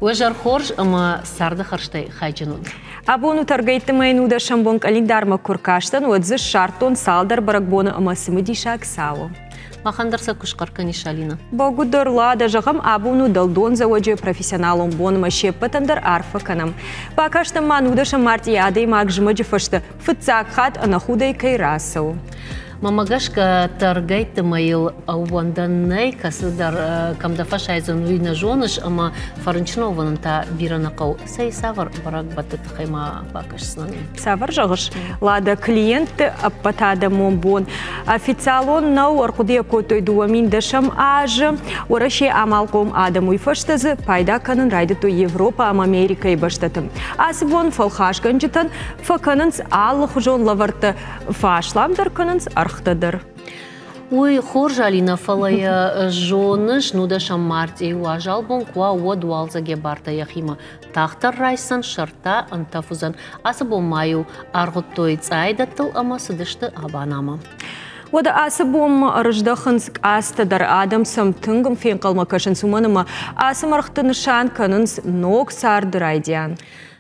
Уажар хорж ама сарды харштай хайджануд. Абону таргайты майнуда шамбон калиндарма куркаштан уадзы шартон салдар баракбону ама сымыдишак сау. Махандарса кушкаркани шалина. Благодарлада жағам абуну далдон заводжи профессионалом бонума шеппатандар арфа канам. Пакаштам манудаша мартияды магжмаджи фашта фыцак хат анахудай кайрасау. Мамагашка таргайты майыл ауанданнай касыдар камдафаш айзан уйна жоныш, ама фарынчынованын та биранақау. Сай савар барак баты тахайма бакашсынан. Савар жағыш. Лада клиент аппатада момбон. Официалон нау арқудия котой дуамин дашам ажы. Ораши амалқом адаму и фаштазы пайда канын райдыту Европа ам Америка и баштатым. Асыбон фалхаш ганжитан факанынс аллах жон лаварты фашламдар канынс архтадар. Ой, хоржалина фалая жоныш, нудашам марти уажал бон куа уадуалзаге барта яхима. Тахтар райсан шарта антафузан. Асыбон маю аргуттой цайдаттыл ама сыдышты абанама. Ода асыбом рыждахынск астадар адам самтынгым фен қалмакашын суманыма асым архты нышан канынс ног сарды райдян.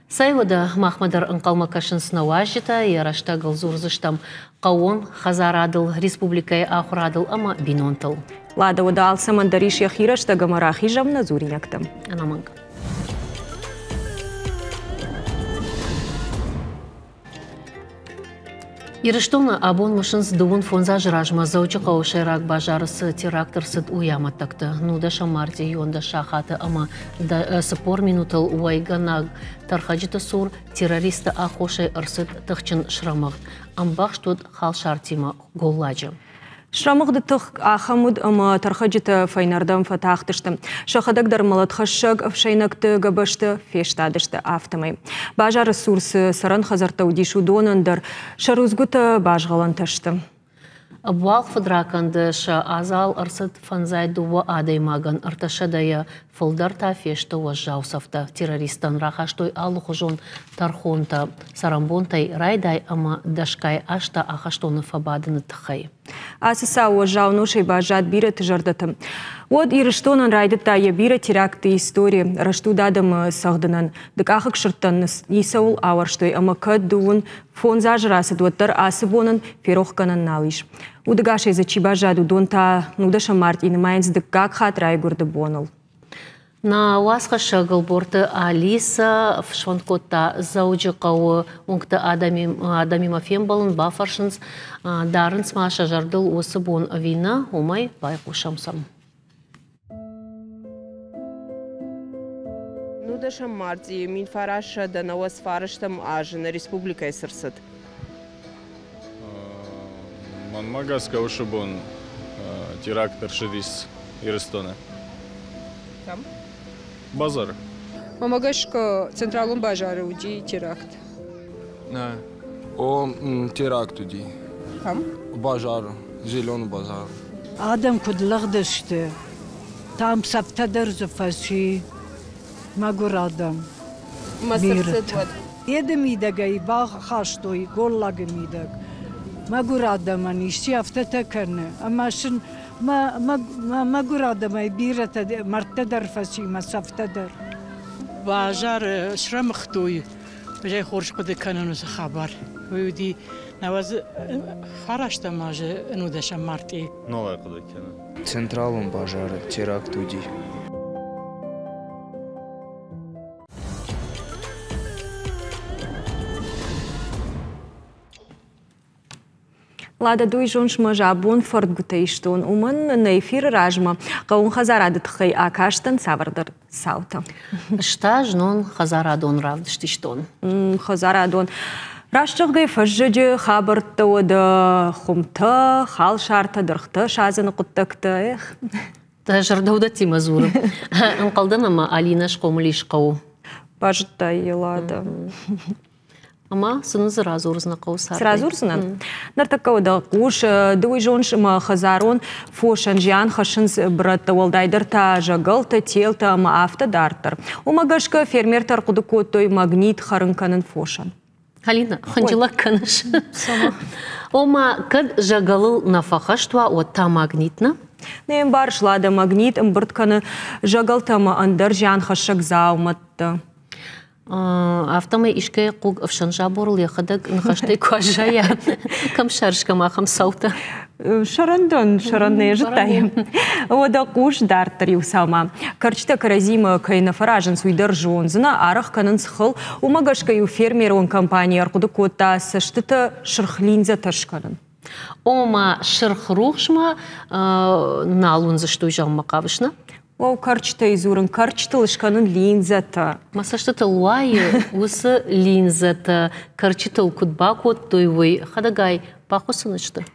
Сайвада Махмадар ынқалмакашын сынауажыта, ярашта ғылзурзыштам қауын Хазарадыл, Республикай Ахурадыл, ама бинонтыл. Лада ода алсаман дариш яхирашта гамарахи жамна зуриняктам. Анаманг. Ирыштона абон машинс дубун фонза жражма заучы қауышайрак бажарысы теракторсыд уяматтакты. Нуда шамарди йонда шахаты ама сапор минутал уайганаг тархаджита сур террориста ахошай арсыд тахчин шрамах. Амбах штуд хал шартима голладжы. Шрамыгды тых ахамуд ама тархаджита файнардам фатахтышты. Шахадагдар малатхашаг авшайнакты габашты фештадышты автомай. Бажа ресурсы саран хазарта удишу донандар шарузгута бажгаланташты. Буал фадраканды ша азал арсыд фанзай дува адаймаган арташадая фылдарта фешта уажжаусафта террористан рахаштой алухужон тархонта сарамбонтай райдай ама дашкай ашта ахаштоны фабадыны тхай. Асыса уажжаунушай бажат бира тыжардатым. Од ирыштонан райдыта я бира теракты истории рашту дадым сахдынан. Дык ахык шырттан исаул аварштой ама кад дуын фон зажрасы дуаттар асыбонын ферохканан налиш. Удыгашай зачи бажаду донта нудаша март инымайнс дык как хат райгурды бонул. На уасха шагал борта Алиса в шванкота зауджи қауы оңкта адами мафем балын бафаршынс дарын смаша жардыл осы бон вина умай байқушамсам. Нудашам марти мин фараша да на вас фараштам ажы на республика сырсыд. Ман магаска ушы бон терактор шидис Ирыстона. Там? Базар. Мамагашка централун бажары уди теракт. Не. О теракт уди. Там? Бажар. Зеленый базар. Адам кудлагдышты. Там саптадар зафаши. Магур адам. Масырсыд вот. Едем идагай баг хаштой голлаг мидаг. Магур адам аништи афтата карне. Амашин магур адамай бирата мартадар фаши масафтадар. بازار شرم خطوی بجای خورش قد کنن از خبر ویدی نواز فراشت ماجه نودش مارتی Новая قد کنن. Централом бажар теракт уди. Лада дуй жонш мажа бон форт гутейштон уман на эфир ражма қауын хазарады тхай акаштан савардар саута. Шта жнон Хазарадон равдыштиштон. Хазарадон. Рашчығдай фажжыжы хабыртты ода хумта, хал шарта дырхты шазыны құттықты. Та жардауда тимазуры. Анқалдан ама Алина шқомылиш қау. Бажытта елады. Ама сыны сразу урзына қау сарды. Сразу урзына? Нартакау да қуш, дуй жонш ма хазарон фошан жиан хашынс братта олдайдыр та жағылты телта ама авто дартыр. Умагашка фермер тарқуды коттой магнит харынканын фошан. Алина, ханчылак каныш. Ома кад жағылыл нафаха штуа отта магнитна? Нем бар шлада магнит ымбыртканы жагалтамы андыр жан хашак зауматты. Автомай ишке куг авшанжа борыл яхадак нахаштай куажая кам шаршкам ахам саута. Шаранные житаем. Ода куш дартар юсама. Карчта каразима кайна фаражен суйдар жонзына арах канын схыл умагашка ю фермер он компания аркуды кота саштыта шырхлинза ташканын. Ома шырхрухшма налун за что жам макавышна? О, карчта изурын, карчта лышканын линзата. Масаштата луайы, усы линзата, карчта кутба кот тойвой, хадагай, пахусынышты.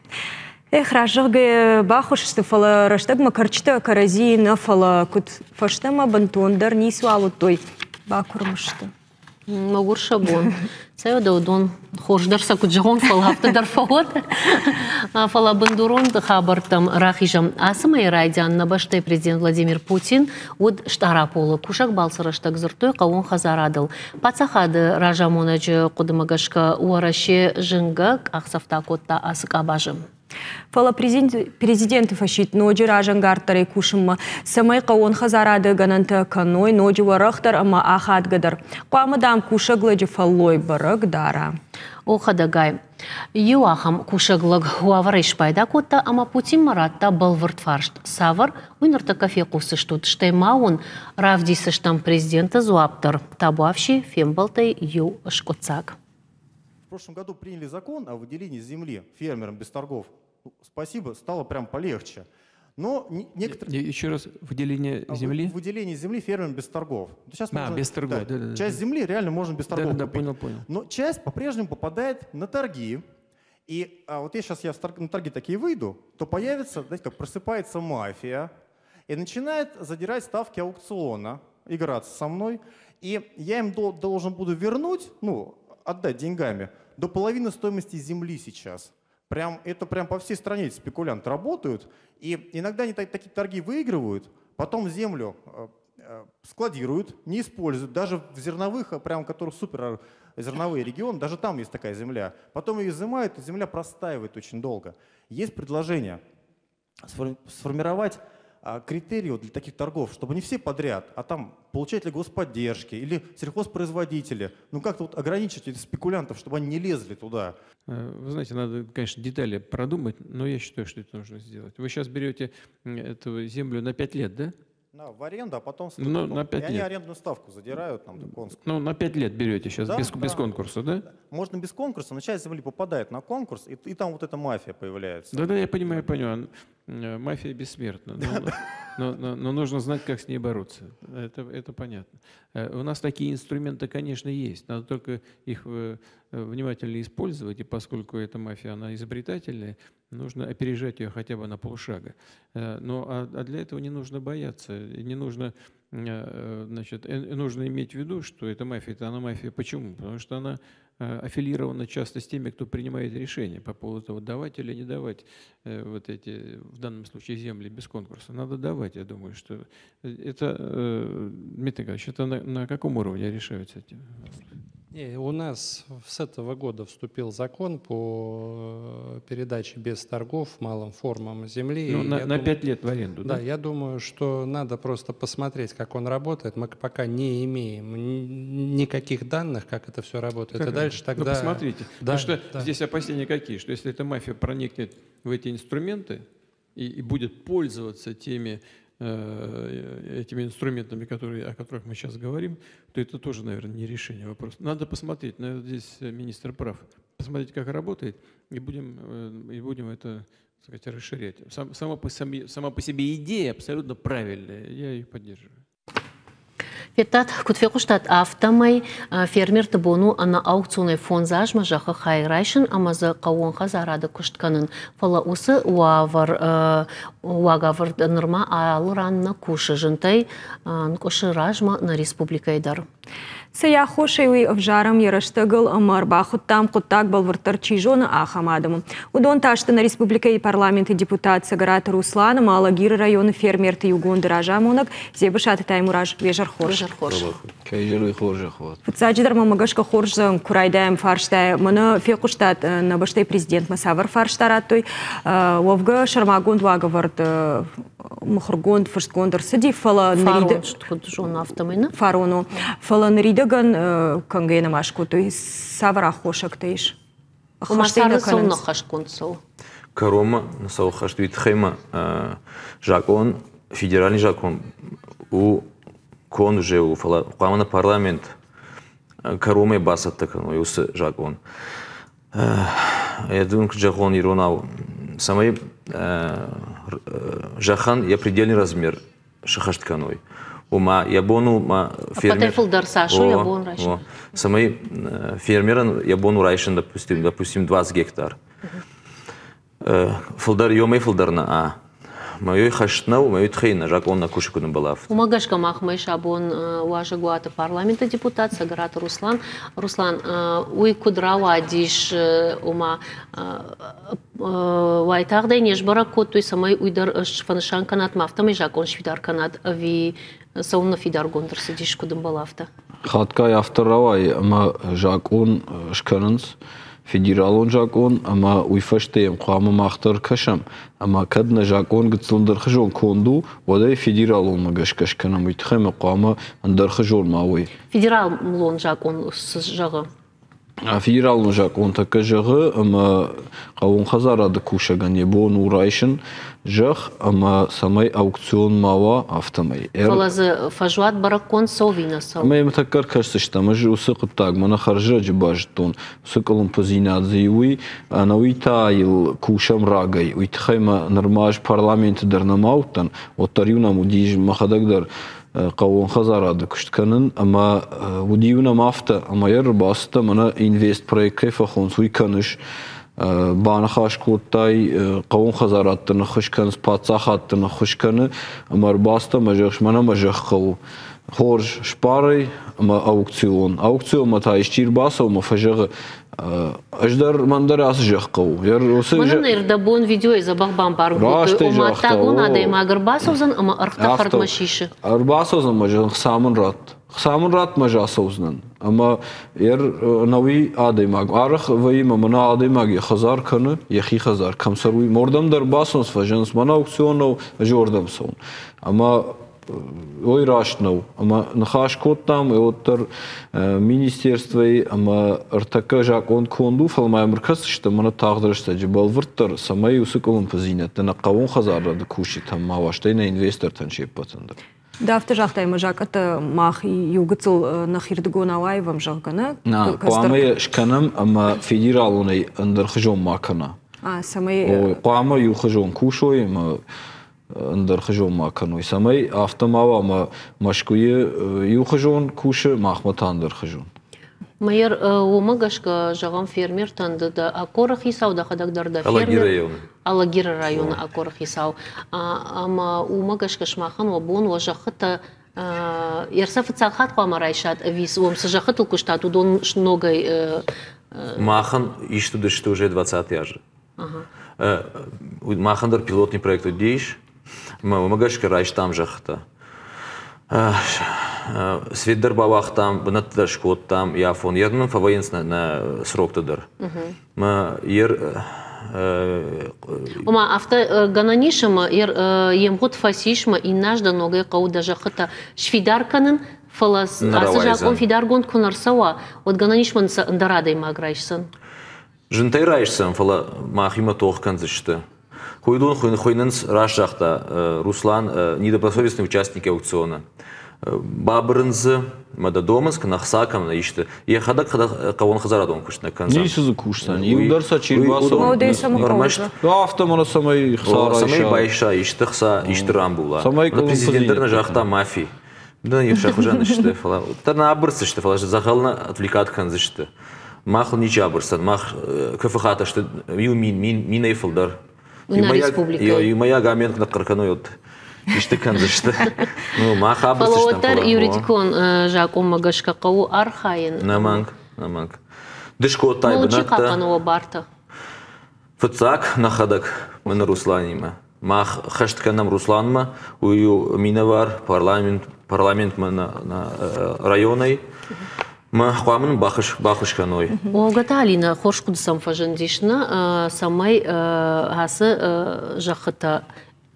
Эх, ражығы бахушты фала раштагма карчта каразина фала кут фаштама бантондар нису алут той бакурмышты. Магур шабон. Сайода удон хождарса куджагон фала автодар фагот. Фала бандурон хабартам рахижам асымай райдян набаштай президент Владимир Путин уд штара полы кушак балсыраштак зыртой кавон хазарадыл. Пацахады ражамонаджы кудымагашка уараще жынгак ахсафта котта асык абажым. Фала президенты фашит ноджи ражангартары кушымма самай кавон хазарады гананта каной ноджи варахтар ама ахат гадар. Куамадам кушагладжи фаллой барак дара. О хадагай. Юахам кушаглаг хуаварыш пайда котта ама Путин маратта балвард фаршт. Савар уйнарта кафе кусыштут. Штаймаун равдисыштам президента зуаптар. Табуавши фембалтай ю шкоцак. В прошлом году приняли закон о выделении земли фермерам без торгов. Спасибо, стало прям полегче. Но некоторые... Еще раз, выделение земли? Выделение земли фермерам без торгов. Сейчас без торгов. Да. Часть земли реально можно без торгов Да, купить. понял. Но часть по-прежнему попадает на торги. И вот я сейчас на торги такие выйду, то появится, знаете, как просыпается мафия и начинает задирать ставки аукциона, играться со мной. И я им должен буду вернуть, отдать деньгами, до половины стоимости земли сейчас. Это прям по всей стране эти спекулянты работают. И иногда они такие торги выигрывают, потом землю складируют, не используют. Даже в зерновых, прям которых супер зерновые регионы, даже там есть такая земля. Потом ее изымают, и земля простаивает очень долго. Есть предложение сформировать критерии для таких торгов, чтобы не все подряд, а там получатели господдержки или сельхозпроизводители, как-то ограничить этих спекулянтов, чтобы они не лезли туда. Вы знаете, надо, конечно, детали продумать, но я считаю, что это нужно сделать. Вы сейчас берете эту землю на 5 лет, да? В аренду, а потом на 5 лет. Они арендную ставку задирают. На 5 лет берете сейчас, да? без конкурса, да? Можно без конкурса, но часть земли попадает на конкурс, и там вот эта мафия появляется. Да, я понимаю. Мафия бессмертна. Но нужно знать, как с ней бороться. Это понятно. У нас такие инструменты, конечно, есть. Надо только их внимательно использовать. И поскольку эта мафия, она изобретательная, нужно опережать ее хотя бы на полшага. А для этого не нужно бояться. Не нужно, нужно иметь в виду, что эта мафия, она мафия. Почему? Потому что она аффилирована часто с теми, кто принимает решения по поводу того, давать или не давать вот эти, в данном случае, земли без конкурса. Надо давать, я думаю, что это, Дмитрий Николаевич, это на каком уровне решаются эти вопросы? У нас с этого года вступил закон по передаче без торгов малым формам земли. На 5 лет в аренду, да? Да, я думаю, что надо просто посмотреть, как он работает. Мы пока не имеем никаких данных, как это все работает. И дальше тогда... посмотрите. Потому что здесь опасения какие? Что если эта мафия проникнет в эти инструменты и будет пользоваться этими инструментами, о которых мы сейчас говорим, то это тоже, наверное, не решение вопроса. Надо посмотреть, наверное, здесь министр прав, посмотреть, как работает, и будем это, так сказать, расширять. Сама по себе идея абсолютно правильная, я ее поддерживаю. Фетат кутфекуштат автомай фермер табону ана аукционный фонзаж мажаха хайрайшин амаза кавонха зарады куштканын. Фала усы уагавар нырма алыранна кушы жынтай кушы ражма на республикайдар. Сая хошеуи вжарам ярыштыгыл ымыр бахуттам куттак балвыртыр чижоны ахамадымы. Удон ташты на республика и парламенты депутат Сагарат Русланым Алагир районы фермерты югонды ражамонок зебышаты таймураж вежар хорш. жыр хорш. Кайжыры хоржы хват. Фыцаджидар мамагашка хоржын курайдаем фарштай мына фекуштат набаштай президент масавар фарштараттой вовга шармагунд ваговард мухргунд фырстгундер сиди фала Фарон жон автомайна. Фарону фала нридаган кангена машку той савара хошак тейш. Масары сонна хашкунцол. Карома насау хаштуит хема закон, федеральный закон у кон уже у фала парламент Карома басат такой ус закон. Я думаю, что закон иронал самый жахан я предельный размер шахаштканой. Ума ябону ма фермер. Потефилдар Сашу ябон райшин. Самый фермер ябону райшин допустим 20 гектар. Филдар йомей филдарна а. Моей хаштнау, моей тхейна, жакон на кушекуну балав. Умагашка махмай шабон ваша гуата парламента депутат Сагарат Руслан. Руслан, уй кудрава диш ума вайтагдай нежбара котуй самай уйдар шфанышан канат мафтамай жакон швидар канат ви саумна фидар гондырсы диш кудым балавта. Хаткай авторавай, ама жакон шканынс. Федералон жакон, ама уйфаштеем, қуама мақтар кашам, ама кадна жакон гыцлындар хыжон конду, водай федералон магашкашканам уйтхайма қуама андар хыжон мауи. Федералон жакон жағы? Федералон жакон така жағы, ама қауын хазарады кушаган ебон урайшын жақ, ама самай аукцион мава автомай. Фалазы фажуат баракон совина сау? Ама ема такар кашсышта, ама жи усықы так, мана харжа жибажтон, усықылым позинадзи уи, ана уитайл кушам рагай, уйтхайма нормаж парламенті дарнамауттан, оттарюнам удиж махадагдар қауын хазарады күштканын, ама удиюнам афта, ама ер баста, мана инвест проект кайфахон суй каныш, бана хашкоттай қауын хазараттыны хышканыз пацахаттыны хышканы амар баста мажақ мана мажақ қау хорж шпарай ама аукцион мата ишчир басау ма фажағы аждар мандар асы жақ қау мана ердабон видео забағбан бар ума тагун адайма агар басаузан ама арқта қардмашиші басаузан мажақ самын рат Хсамын рат мажасаузнан, ама нави адаймаг. Арах ваима мана адаймаг хазар каны, яхи хазар. Камсаруи мордам дар басонс фажанс мана аукционов жордам сон. Ама ой раштнау, ама нахаш коттам оттар министерствой, ама артака жакон конду фалмай мркас что мана тагдырышта жибал вырттар самай усыколун позинет. На кавон хазарады кушит там маваштайна инвестор танчеп патандар. Да, в тежахтай мажак это мах и югцел на хирдгон алайвам жагана. На, куамы шканам, ама федералуной андерхжон макана. Самый. Куамы юхжон кушой, ама андерхжон маканой. Самый автомава ма машкуе юхжон куше махмат андерхжон. Майер умагашка жагам фермер танды да акорах исау да хадагдарда фермер. Алагир районы акорах исау. Ама умагашка шмахан вабон важахата ерсафы цалхат қамарайшат вис умсы жахатыл куштат удон шногай. Махан иштуды что уже 20 яжы. Махандар пилотный проект удейш. Умагашка райш там жахата. Свидер бавах там, бнатдар шкот там, яфон. Ернун фавоенс на срок тадыр. Ма ер. Ома авто гананишма ер емгут фасишма и наш да ногай кауда жахата швидарканын фалас асыжакон фидаргон кунарсава от гананишман дарадай маграйшсан. Жынтай райшсан фала махима тохкан зышты. Хуйдун хуйнынс раш жахта Руслан недобросовестный участник аукциона. Бабрынзы, Мададоманск, Нахсакам, наишты. Я хадак кавон хазарадон кушна конца. Не сизу кушсан. И удар сачир басо. Автомана самай хсара. Самай байша ишты хса ишты рамбула. Президентерна жахта мафи. Да не шахужан ишты фала. Тарна абырсы ишты фала. Захална отвлекат канзышты. Махл нича абырсан. Мах кафахата ишты. Мин эйфлдар. На республика. И моя гамент на карканойот. İşte kandıştı. Maha basıştı. Фалоотар юридикон жаком магашка кау архаин. Наманг. Дышко тай бната. Молчи каканова барта. Фцак нахадак мы на Русланима. мах хаштканам Русланма, ую миновар парламент на районой, ма хвамын бахышканой. Огата Алина, хоршкуд сам фажендишна, самай хасы жахата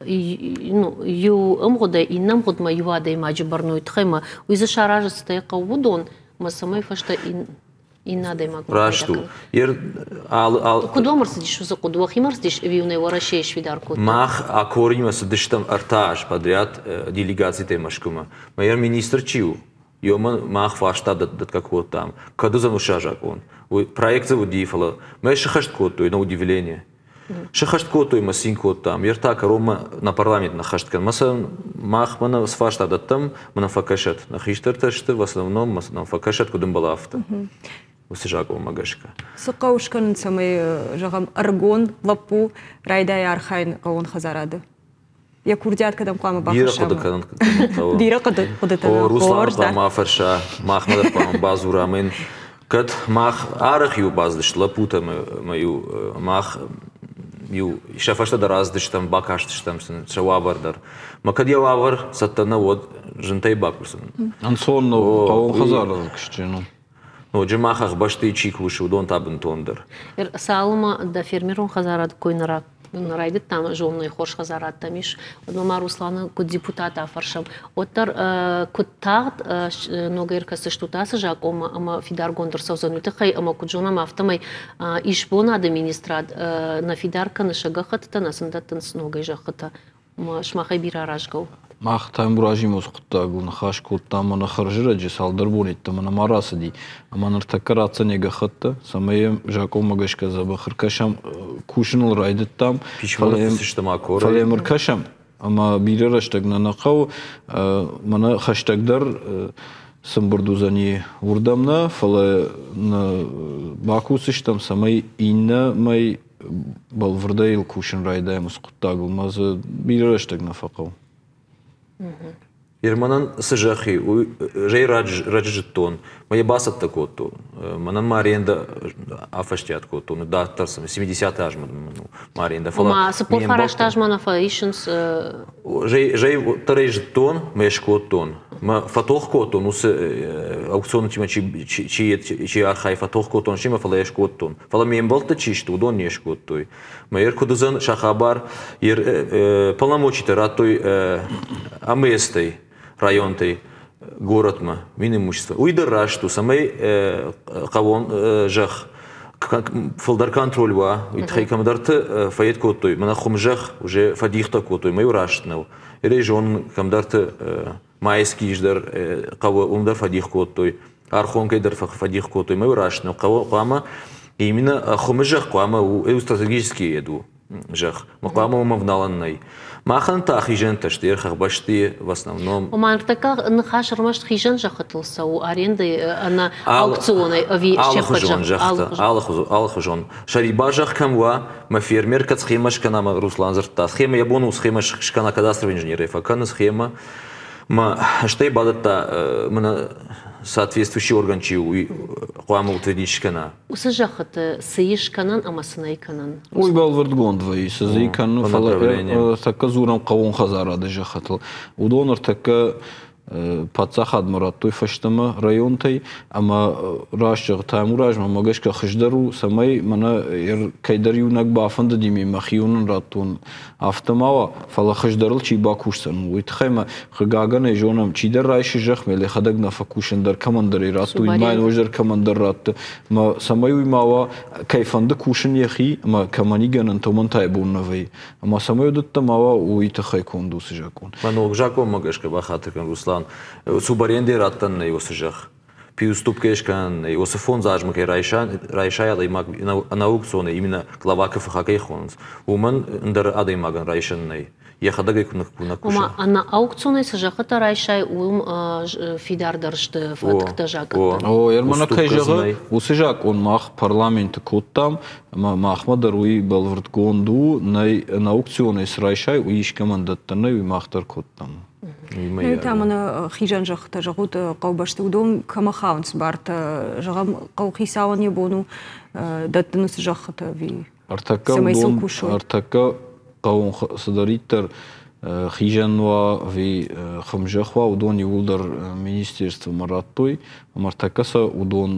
ю амгода и нам годма юада и маджибарной тхема, уиза шаража стай кавудон, ма самай фашта и надо им Рашту. Куда марсидиш за куда химарсидиш виуне ворашеш видарку. Мах акорима сидиштам артаж подряд делегации темашкума. Майер министр чиу. Йоман мах фашта дат какого там. Когда занушажак он. Проект заводифала. Мы шахашт коту на удивление. Шахашт коту и масин кот там. Яртак Рома на парламент на хашткан. Масан мах мана сфашта дат там мана факашат. На хиштерташты в основном мана факашат кудым балафта. Усижаково магашка. Сукаушкан самый жагам аргон лапу райдай архайн каун хазарады. Я курдят кадам клама бахашам. Дира кады О Руслан клама фарша махмадов клама базурамын. Кад мах архив баздыш лапута мою мах ю шафашта да раздыш там бакаштыш там шавабардар. Макад я вавар сатана вот жынтай бакурсын. Ансон каун хазарады кштену. Но джимахах башты чиклуши удон табын тондыр. Салма да фермерон хазарад койнарак нарайдет там жонный хорш хазарат тамиш. Однома Руслана код депутата фаршам. Оттар куттагт ногерка сыштутасы жак ама фидар гондыр саузануты хай ама куджона мафтамай ишбона администрат на фидарка на шагахатта насындаттын сногай жахата. Шмахай бираражгау. Мах там буражимус куттагул на хашкул там на харжираджи салдарбунит там на марасади аманар такараца нега хатта самаем жаком магашка забахыр кашам кушнул райдет там фалемыр кашам ама бирaraştag на нақау мана хаштагдар самбурдузани урдамна фала на бакусыш там самай инна май балвырдайл кушн райдаймус куттагул мазы бирaraştag на фақау. Ирманан сыжахи, жей раджитон, моя басат такоту, манан маренда афаштят коту, ну да тарсам 70 ажман, маренда фала. Ма сапор фараштажман афаишенс. Жей тарежитон, мешкотон, ма фатох котон, ну с аукцион тима чи архай фатох котон, шима фала ешкотон, фала мембалта чишт, удон ешкотой. Майер кудузан шахабар, полномочий ратой аместой. Районтой, городма, минимущество. Уйдер рашту, самый кавон жах, фалдар контроль ва, уйдхай камдарты фаед котой, манахом жах уже фадихта котой, мою раштнал. Режон камдарты майский ждар, каво умдар фадих котой, архон кайдар фадих котой, мою раштнал, каво кама именно хомжах кама у стратегический еду. Жах, макама умавналанной. Маханта хижента штирхах башти в основном. Умартака нахашармаш хижен жахатылса у аренды на аукционы ави шехаджах. Алхужон. Шариба жах камва, ма фермер кат схема шканама Руслан зарта. Схема ябону схема шкана кадастровый инженер. Факана схема ма штей бадата мана соответствующий орган чиу куама утвердишкана. Усажахата сыишканан амасынайканан. Уй балвардгондва и сазайкану фала така зурам кавон хазарады жахатыл. Удонор така пацахад мурат той фаштама районтай ама рашчаг тамуражма магашка хиждару самай мана кайдар юнак бафанда дими махиунун ратун автомава фала хиждарл чи бакушсан уйтхайма хагагана жонам чидар райши жахмеле хадагна факушандар командари рату имайн ождар командар рат ма самай уймава кайфанда кушан яхи ма каманиганан томантай буннавай ама самай даттамава уйтхай кондус жакун мано жако магашка бахатыкан Руслан субаренде раттан на его сжах. Пиуступ кешкан, его фонд зажмак и райшая адаймак на аукционе именно глава КФХ хонс. Уман ндар адаймаган райшанный. Я хадагай кунак. Ума на аукционе сжахата райшай фидар даршты фаткта жака. О, ермана кайжага усжак он мах парламент коттам махмадар уи балвардгонду на аукционе с райшай уиш командаттаны уи махтар коттам. Там она хижан жахта жагут каубашты удом камахаунс барта жагам каухисаван ебону даттыныс жахта ви. Артака قوم صدريتر خيجنوا في خمجخوا ودون يولدر министерство مراتوي مرتكسا ودون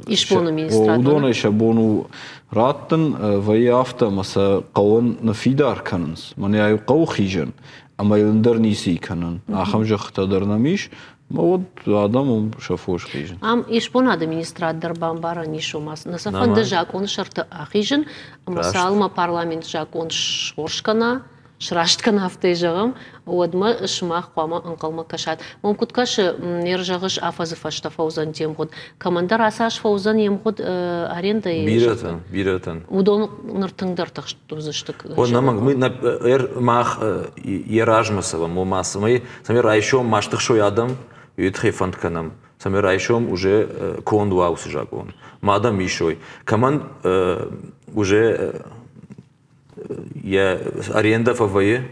يشبونو министратор ودون يشبونو راتن ويافتا مسا قوان نفيدار كننس من يايو قو خيجن اما يلندر نيسي كنن خمجخ تدرنميش مواد آدم شافوش خيجن يشبون администратор бамбара нишумас насафан дежак он шарта ахижен масалма парламент жак он шоршкана шрашткана автежагам одма шмах қама анқалма кашат мумкут каш нержагыш афазыфашта фаузан темгуд командар асаш фаузан емгуд аренда бирatan удон ныртыңдар тахштузыштык он намаг мы на мах еражмасова мумас мы самир айшом маштых шой адам ютхи фантканам самир айшом уже кондуаус жагон мадам мишой команд уже я аренда фавое,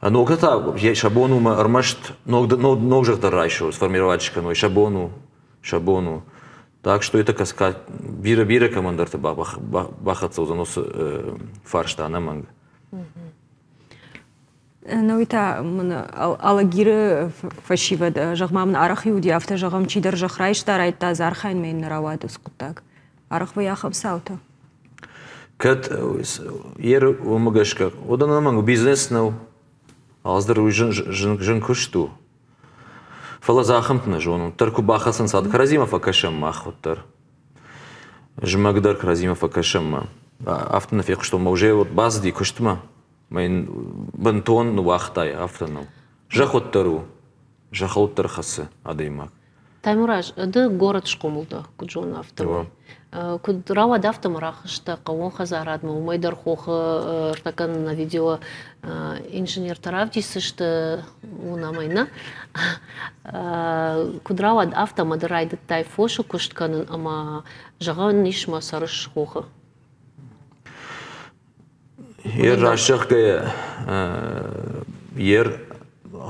но когда я шабону мы армашт ног жертва райшо сформировать шканой шабону, так что это каска бира командар то бахаться за нос фаршта на манг. Ну это алагиры фашивад жагмамн арахиуди авто жагам чидер жахрайшта райта зархайн мен наравадус кутак арахва яхам саута. Кат ер умагашка одан намангу бизнес нау аздыр жын күшту фала захымтна жону тарку бахасын сад Каразимов акашам махоттар жмагдар Каразимов акашам автона фек что мы уже вот базди күштма мен бантон ну вахтай автону жахоттару жахоттар хасы адаймак Таймураж, да город шкомулда куджон автор. Кудрава дафта марахшта кавон хазарад мы умайдар хоха ртакан на видео инженер таравдисы что унамайна кудрава дафта мадрайда тайфошу куштканын ама жаган нишма сарыш хоха. Ер рашыгая ер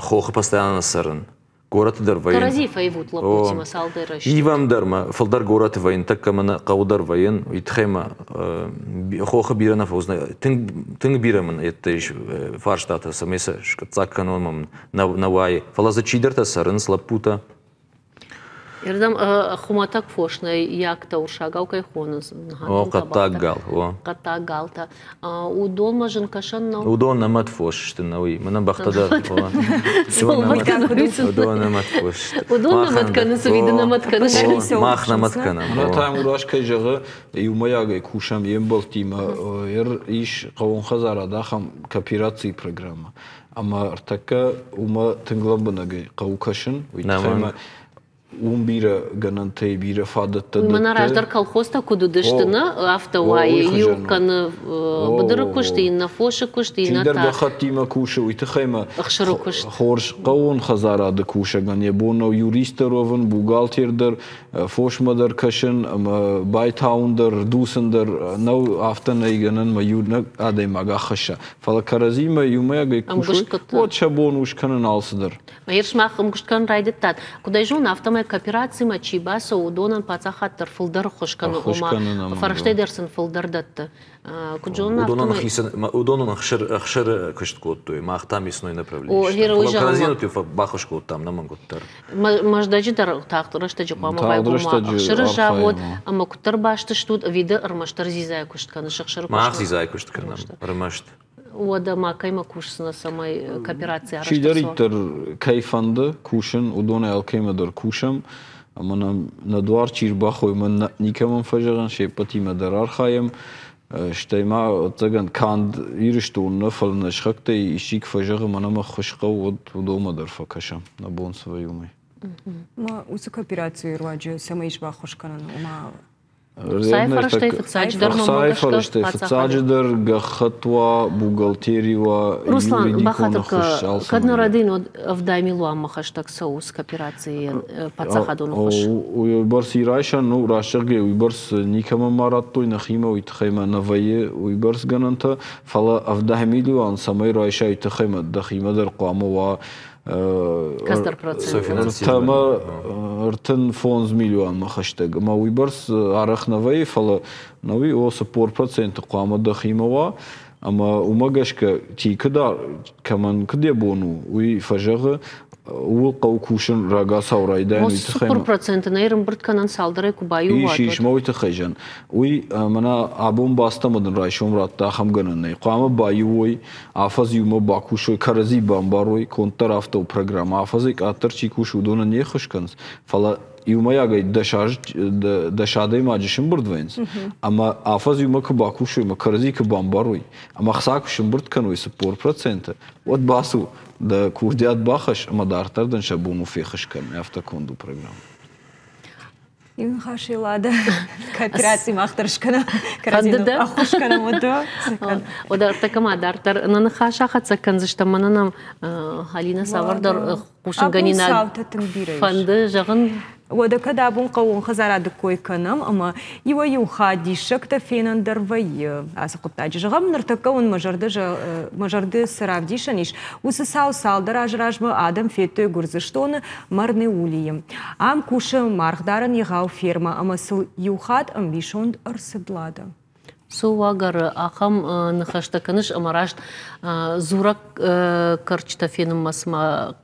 хоха постоянно сарын. Город Дарвайн. Каразифа и вот лапутима салдераш. Ивам дарма, фалдар город Вайн, так камана каудар Вайн, итхема хоха бирана фозна. Тинг бираман, это иш фарштата самеса шкацаканон навай. Фалаза чидерта сарен слапута. Ирдам хуматак фошна якта уршагау кайхонус. О катагал, о. Катагалта. Удон мажен кашан нау. Удон намат фош, что науи. Мана бахтада. Удон намат фош. Удон намат канус вида намат канус. Мах намат канам. Мана там урашкай жага юмаяга кушам ембал тима ер иш кавон хазара дахам кооперации программа. Ама артака ума тынглабынагай каукашын. Уитхайма Умбира ганантай бира фадатта. Манараждар колхозта кудудыштына автовай юканы бадыры кушты на фоша кушты на та. Чидер бахатима куша уйтхайма. Ахшыру кушт. Хорш кавон хазарады куша гане боно юристеровын бухгалтердер фошмадар кашын байтаундер дусендер нау автонайганын маюрнак адай магахаша. Фала Каразима юмаяга куша. Вот шабон ушканын алсыдыр. Майершмах мгушкан райдыттат. Кудай жон автомай кооперации мачи баса удонан пацахаттар фылдар хошканы ома фарштедерсен фылдардатты. Куджон автомай. Удонан ахшыр кышт коттуй. Махтам ясной направление. Каразину ты бахош коттам наманготтар. Маждаджидар тахтырыштаджи қама байбума ахшыры жавод, ама куттар башты штуд виды ырмаштар зизай куштканы шықшыры куштканы. Мах зизай куштканы. Ырмашт. Ода ма кайма кушсына самай кооперация арашты. Чидаритер кайфанды кушын, удона алкеймадыр кушам. Аманам надуар чирбахой мен никамам фажаган шепатима дар архаем. Штайма цаган канд ириштунна фална шхактай ишик фажага манама хошқа от удома дар факашам на бон своюмай. Ма усы кооперации руаджи самайш бахошканан ума Сайфарштей фицадждар Сайфарштей фицадждар гахатва бухгалтерия Руслан бахатак кадна радин авдаймилу амма хаштаг соус кооперации пацахадун хош. Уйбарс ирайшан ну рашаге уйбарс никама мараттой нахима уйтхайма навае уйбарс гананта фала авдаймилу ан самай райша уйтхайма дахима дар қама ва Кастар процент. Тама ртен фонз миллион махаштаг. Ма уйбарс арах навай фала нави о сапор процент қама дахимава أما وماجشك تي كدار كمان كدي بونو ويفجأة وقو كوشن رقاصة ورايدان ويتخيم 0% نيرم برد كانن سالدري كوبايو إيش ما ويتخيجن وي منا أبون باستا مدن رايشوم راتا خم جنني قام بايوي عفاز يوم باكوشوي كرزي بامباروي كونتر أفتو برنامج عفازك أتر شيكوشو دون نيخش كنز فلا يوم ياجي دشادي ما جشم برد وينز أما عفاز يوم كباكوشوي ما كرزي كبامباروي أما خساكوشم برد كانوا يسبور 0% وات باسو da kurdiyat baxış ama dartardan şabunu fixiş kan afta kondu program. Им хашилада кооперации махтаршкана крадина ахушкана моду. Одар такама дартар нана хаша цакан заштамананам Халина Савардар кушинганина фанды жагын وده كده أبون قوون خزارة دكوي كنام أما يو خادي شكت فينا دربي أسقط تاج جغم نرتكون مجرد سراف ديشانيش وسساو سال دراج راجما آدم فيتو غرزشتون مرني وليم عم كوشة مارخدارن يغاو فيرما أما سل يوخاد أم بيشوند أرسدلادا سوغر أخم نخشتكنش أمراشت زورك كرچتا فينم مسما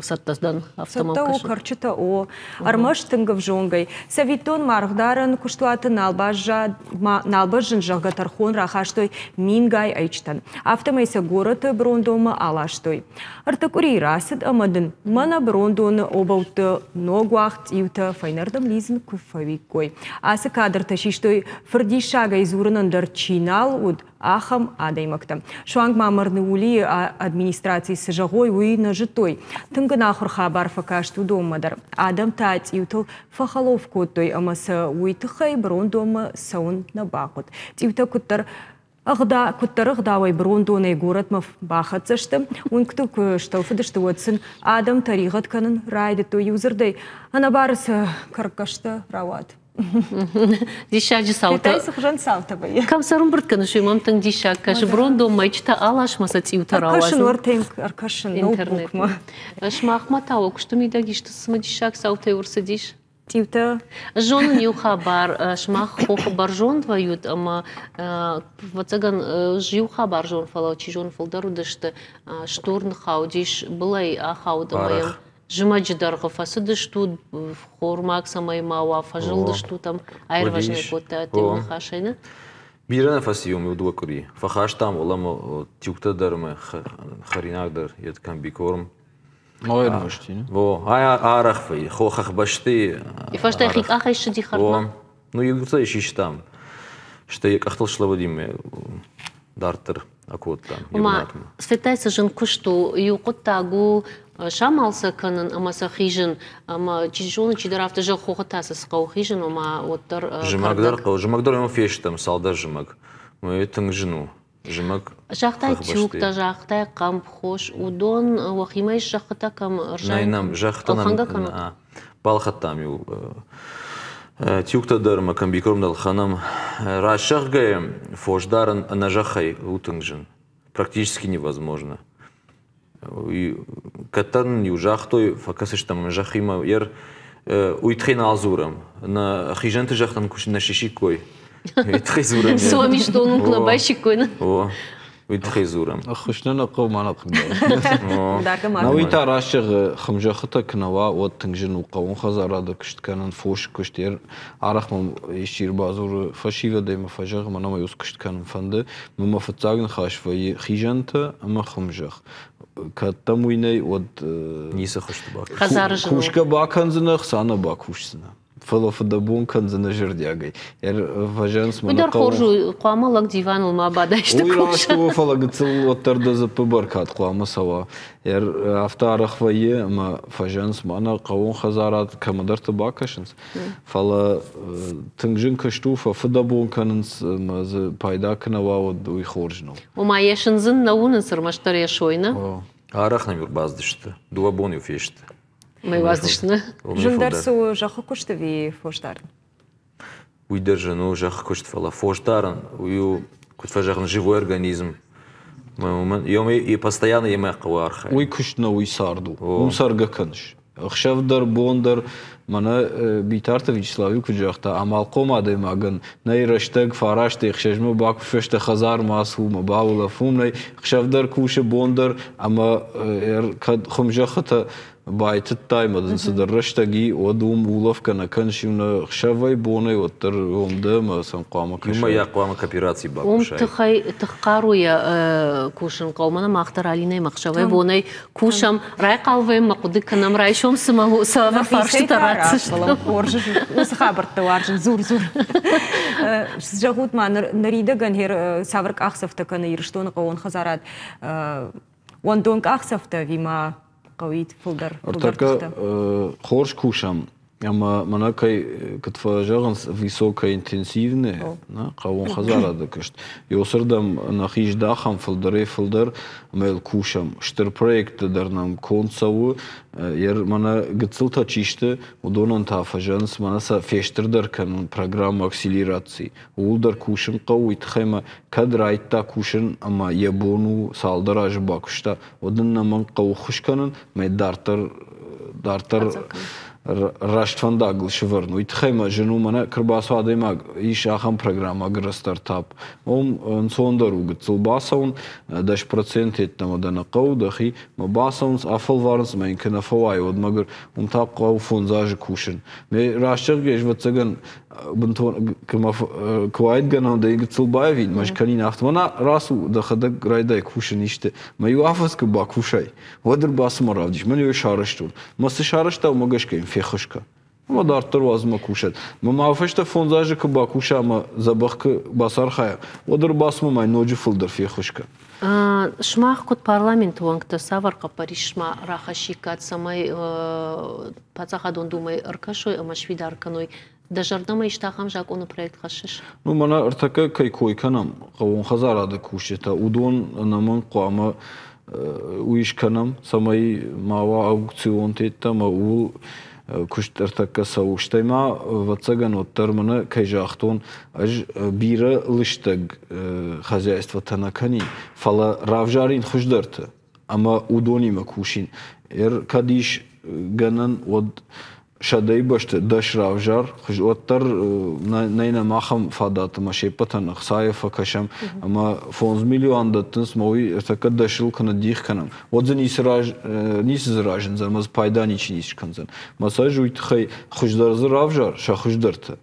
سаттасдан автомобиль. Саттау كرچتا о армаш тынгов жонгай. Савитон маргдаран куштуаты налбажын жага тархон рахаштой мингай айчтан. Автомайса город брондома алаштой. Артакури расид амадын мана брондоны обауты ногуахт юта файнардам лизн куфавикой. Асы кадр ташиштой фырдишага изурын чинал уд ахам адаймактам. Шуанг мамарны ули администрации сажагой уи нажитой. Тынгынахур хабар факашту домадар. Адам тать ютыл фахалов коттой амаса уитыхай брондома саун набакут. Тивта куттар Ағда ағдауай брондоны город мав бахатсашты. Ункту штауфыдышты отсын адам тарихат канын райды той юзырдай. Ана барысы каркашты рават. Дишаджи салта. Питайся хужан салта бай. Кам сарум бртканы шуймам тың дишак. Кашы брондо майчта алашмаса тиутар алазын. Аркашын вартенк, аркашын ноутбук ма. Шмахма таук, что ми да гишты сма дишак салта урса диш. Тивта. Жон не хабар, шмах хабар жон твоют, ама вацаган жил хабар жон фала, чи жон фалдару дашты штурн хаудиш былай хауда моем. Жимаджи дарга фасады шту хормак самай мава фажылды шту там айрважный кота тем хашайна. Бирана фасиюм удва кури. Фахаш там олам тюкта дарме харинагдар ед кам бикорм. Моер мошти. Во арах фей хохах башти. И фаштай хик ахай шди харна. Ну югта ищ там. Что я кахтал шлавадиме дартер акот там. Ма светайся жен кушту юкоттагу шамалса канын амаса хижин ама чижоны чидарафта жа хохотасы сқау хижин ама оттар жымагдар ему фештам салда жымаг. Мы тың жину. Жымаг. Жахтай тюкта жахтай камп хош удон вахимай жахта кам ржай. Найнам жахта нам балхаттам ю. Тюкта дарма камбикорм дал ханам рашахгай фошдаран нажахай утыңжин. Практически невозможно. И катан южахтой факасыш там жахима ер уйтхин азурам на хижанты жахтан куш на шишикой уйтхизурам с вами что он клабайщикой о уйтхизурам خشنا نقوم أنا قبل نوي تراشق خمجختك كنوا وتنجن وقوم خزارة كشت كانن فوش كشتير عرق من يشير بازور فشيفة دايما فجأة ما نما يوس كشت كانن فند مما فتاعن خاش في خيجنت أما خمجخ كتمويني ود نيسا خشت باك خزارجن كوشكا باكنزنا خسانا باكوشسنا فلوف دبون كنزنا جردياجي فجانس من ودار خرجوا قامة لك ديوان وما بعد يشتكوش ويراشتو فلقتل وترد زب بركات قامة سوا أفتار خفية ما فجانس معنا قوون خزارات كمدرت باكشنس فلا تنجن كشتوفة فدبون كننس ما بايدا كنوا ود ويخرجنو وما يشنزن نون سر مشتري شوينا عرقنا يربازدشت دوا بوني وفيشت ما يوازدشتنا جندرسو жахы кушты ви фоштар. Уйдержану жахы кушты фала фоштаран, уйу кутфажахн живой организм. И постоянно ема каварха. Уй кушна уй сарду. Сарга канш. Xşevdar, bondar, mana bitarta Vyacheslav kucakta amal qomadı magan. Ney raştag faraştı xşejme bakuşta xazar masum bavula fumney xşevdar kuşa bondar ama kad xumjaxta bayt taymadın sıdır raştagi odum ulovkana kanşuna xşevay bonay otur omda masam qama kaşa. Yuma yaqama kooperasiya bakuşay. Тхаруя кушан qawmana maqtar alinay maqşavay bonay kuşam ray qalvay maqudi kanam rayşom smahu savar farşta taratış. Оржы осы хабарты варжын зур-зур. Жағут ма нарида гонхер саврк ахсафта каны ирштон қауын хазарат. Он донк ахсафта вима қауит фулдар. Артака хорш кушам. Ama mana kay katfajagan высокоинтенсивне, на қауын хазарады кышт. Йосырдам нахижда хам фылдар мел кушам. Штыр проекты дарнам концаву, ер мана гыцылта чишты, удонан тафажанс манаса фештырдар канун программа акселерации. Улдар кушам қау итхайма кадрайтта кушан, ама ябону салдар ажбакушта. Одан наман қау хушканын, май дартар Раштвандагл швырну. Итхайма жену мана кырбасу адаймаг иш ахам программа агра стартап. Он сондару гыцылбасаун даш процент еттам адана қау дахи мабасаунс афал варнс майн кана фавай одмагыр тап қау фонзажы кушин. Ме раштыг геш ватсаган бунтон кыма квайт ганам да гыцылбай вин маш канин автомана расу дахада грайдай кушин иште. Маю афаска ба кушай. Водыр басма равдиш. Мен ё шарыштун. Масы шарышта магашкаим фехышка. Ма дартыр вазма кушат. Ма мафашта фонзажы кыба куша ма забахка басар хая. Водыр басма май ноджи фылдыр фехышка. Шмах код парламент вангта саварка паришма рахашикат самай пацахадон думай аркашой амашвидар каной. Дажардама иштахам жак оны проект хашиш. Ну мана артака кай койканам қавон хазарады кушета. Удон наман қуама уишканам самай мава аукцион тетта ма у куштартака сауштайма вацаган оттармана кайжахтон аж бира лыштаг хозяйство танакани фала равжарин хуждарта ама удонима кушин кадиш ганан од شدای باشد داش راوجار خش اوتر نینا ماخم فادات ماشی پتن خسای فکشم اما 15 میلیون داتنس موی ارتکاد داشل کنه دیخ کنم وزن نیس زراجن زن مز پایدا نیچ نیش کنزن مساج ویت خی خوش درز راوجار شا خوش درته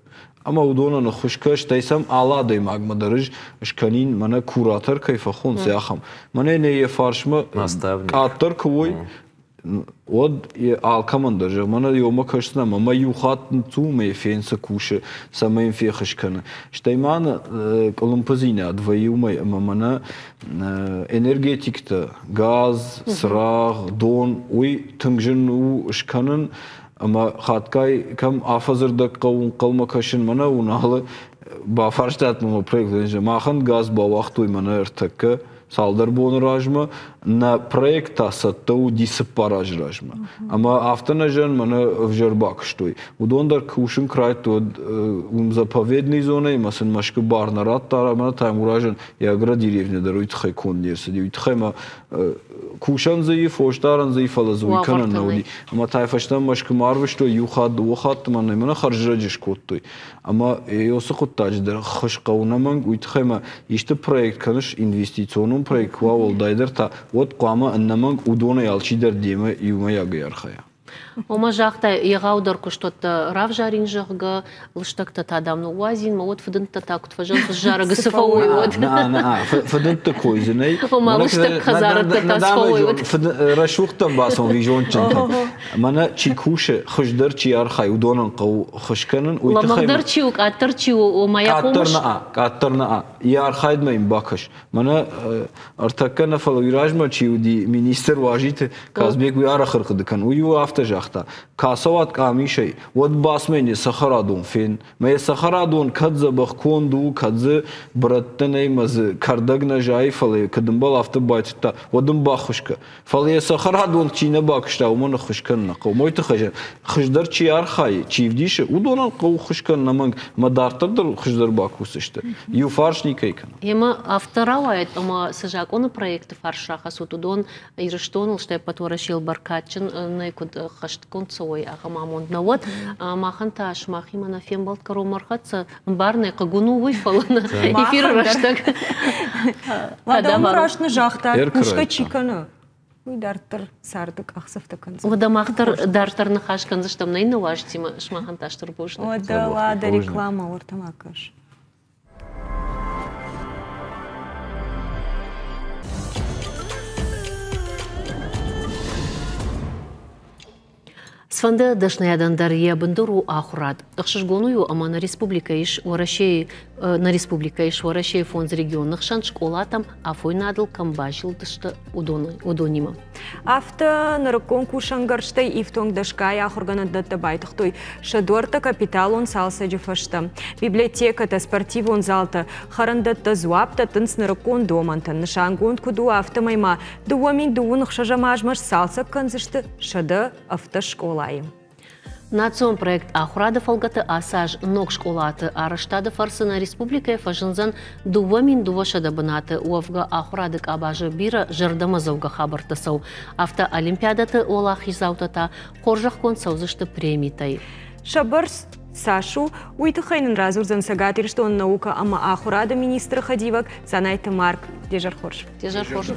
اما ودونا نخوشکش تایسم آلا دی ماگم درج اشکنین منه کوراتر کیف خون سیاخم منه نیه فارشم کاتر کوی Од алкаманда же мана йома кашна мама юхатн цуме фенса куше самаим фехашкана штайман колумпазина двоюмай мамана энергетикта газ сраг дон уй тыңжын у шканын ама хаткай кам афазырда қаун қалма кашын мана уналы ба фарштат мама проект махан газ ба вақтуй мана ертакка салдар бон ражма на проекта саттау дисапараж ражма. Ама автонажан мана вжербак штой. Удондар кушин крайт од заповедной зоной, масын машка барнарат тара мана тайм уражан ягра деревня даруит хай кон нерсади. Уитхайма кушан заиф, оштаран заиф алазуй канан науди. Ама тайфаштан машка марвишто юхат духат мана мана харжраджиш коттой. Ама ёсы коттаж дар хаш каунаман уитхайма иште проект каныш инвестиционный проект квал дайдерта вот қама аннаман удона ялчидер деме юма ягыярхая. Ома жақта еғаудар күштотты рав жарин жағға лыштакта тадамны уазин, ма вот фыдынта так тважан жарығы сыфауой вот. Фыдынта койзинай. Ома лыштак хазарытта тасфауой вот. Рашуқтан басын вижончын. Мана чи куше хышдар чи архай удонан қау хышканын. Ламагдар чиук, аттар чиу мая помыш. Атtarna ярхайдмайм бакаш. Мана артакка нафал виражма чиуди министр важите казбек уяра хырқыдыкан. Ую автожақ. Касават камишей, вот басмени сахарадун фен, ме сахарадун кадза бахконду, кадза браттаней мазы кардагна жай фале, кадымбал авто байтта, водым бахушка. Фале сахарадун чина бакшта, умана хушкан нақо. Мойты хажа, хуждар чи архай, чи вдише, удонан қау хушкан наманг, мадартардар хуждар бакусышта. Ю фаршни кейкан. Ема авторавает, ама сажак, он проект фаршаха сутудон, ириштонул, что я потворашил баркатчин, найкуд خشت كنت سوي أغمامون نود ما خنتا أشماخي منا فيم بالت كرو مرخت بارني قجونو ويفلنا يفير رشتك هذا مراشنا جاختك مشكلة شيكنا ويدارتر ساردك أخسفتك كنز وده ما أختر دارتر نخاش كنزش تمنين نواجتي ما خنتا أشتر بوش وده لا ده ريكلاما ورتماكش Сфанда дашнаядан дарья бандуру ахурат. Ахшишгоную ама на республика иш варашей фонд регионных шан школатам афой надал камбашил дашта удонима. Авто на конкурсан гарштай и в том дашкай ахургана дата байтахтой шадорта капитал он салса джафашта. Библиотека та спортивон залта харандата зуапта тынс на ракон домантан. Нашангон куду автомайма дуамин дуунах шажамажмаш салса канзышты шада автошкола. Национ проект Ахурада фалгата асаж ног школаты араштада фарсына республика фажынзан дувамин дувашада банаты уавга Ахурадык абажы бира жардамазауга хабартасау. Авто олимпиадаты олах изаутата коржах кон саузышты премитай. Шабарс Сашу уйтыхайнын разурзан сагатир, что он наука ама Ахурада министра Хадивак санайты Марк Дежар Хорш. Дежар Хорш.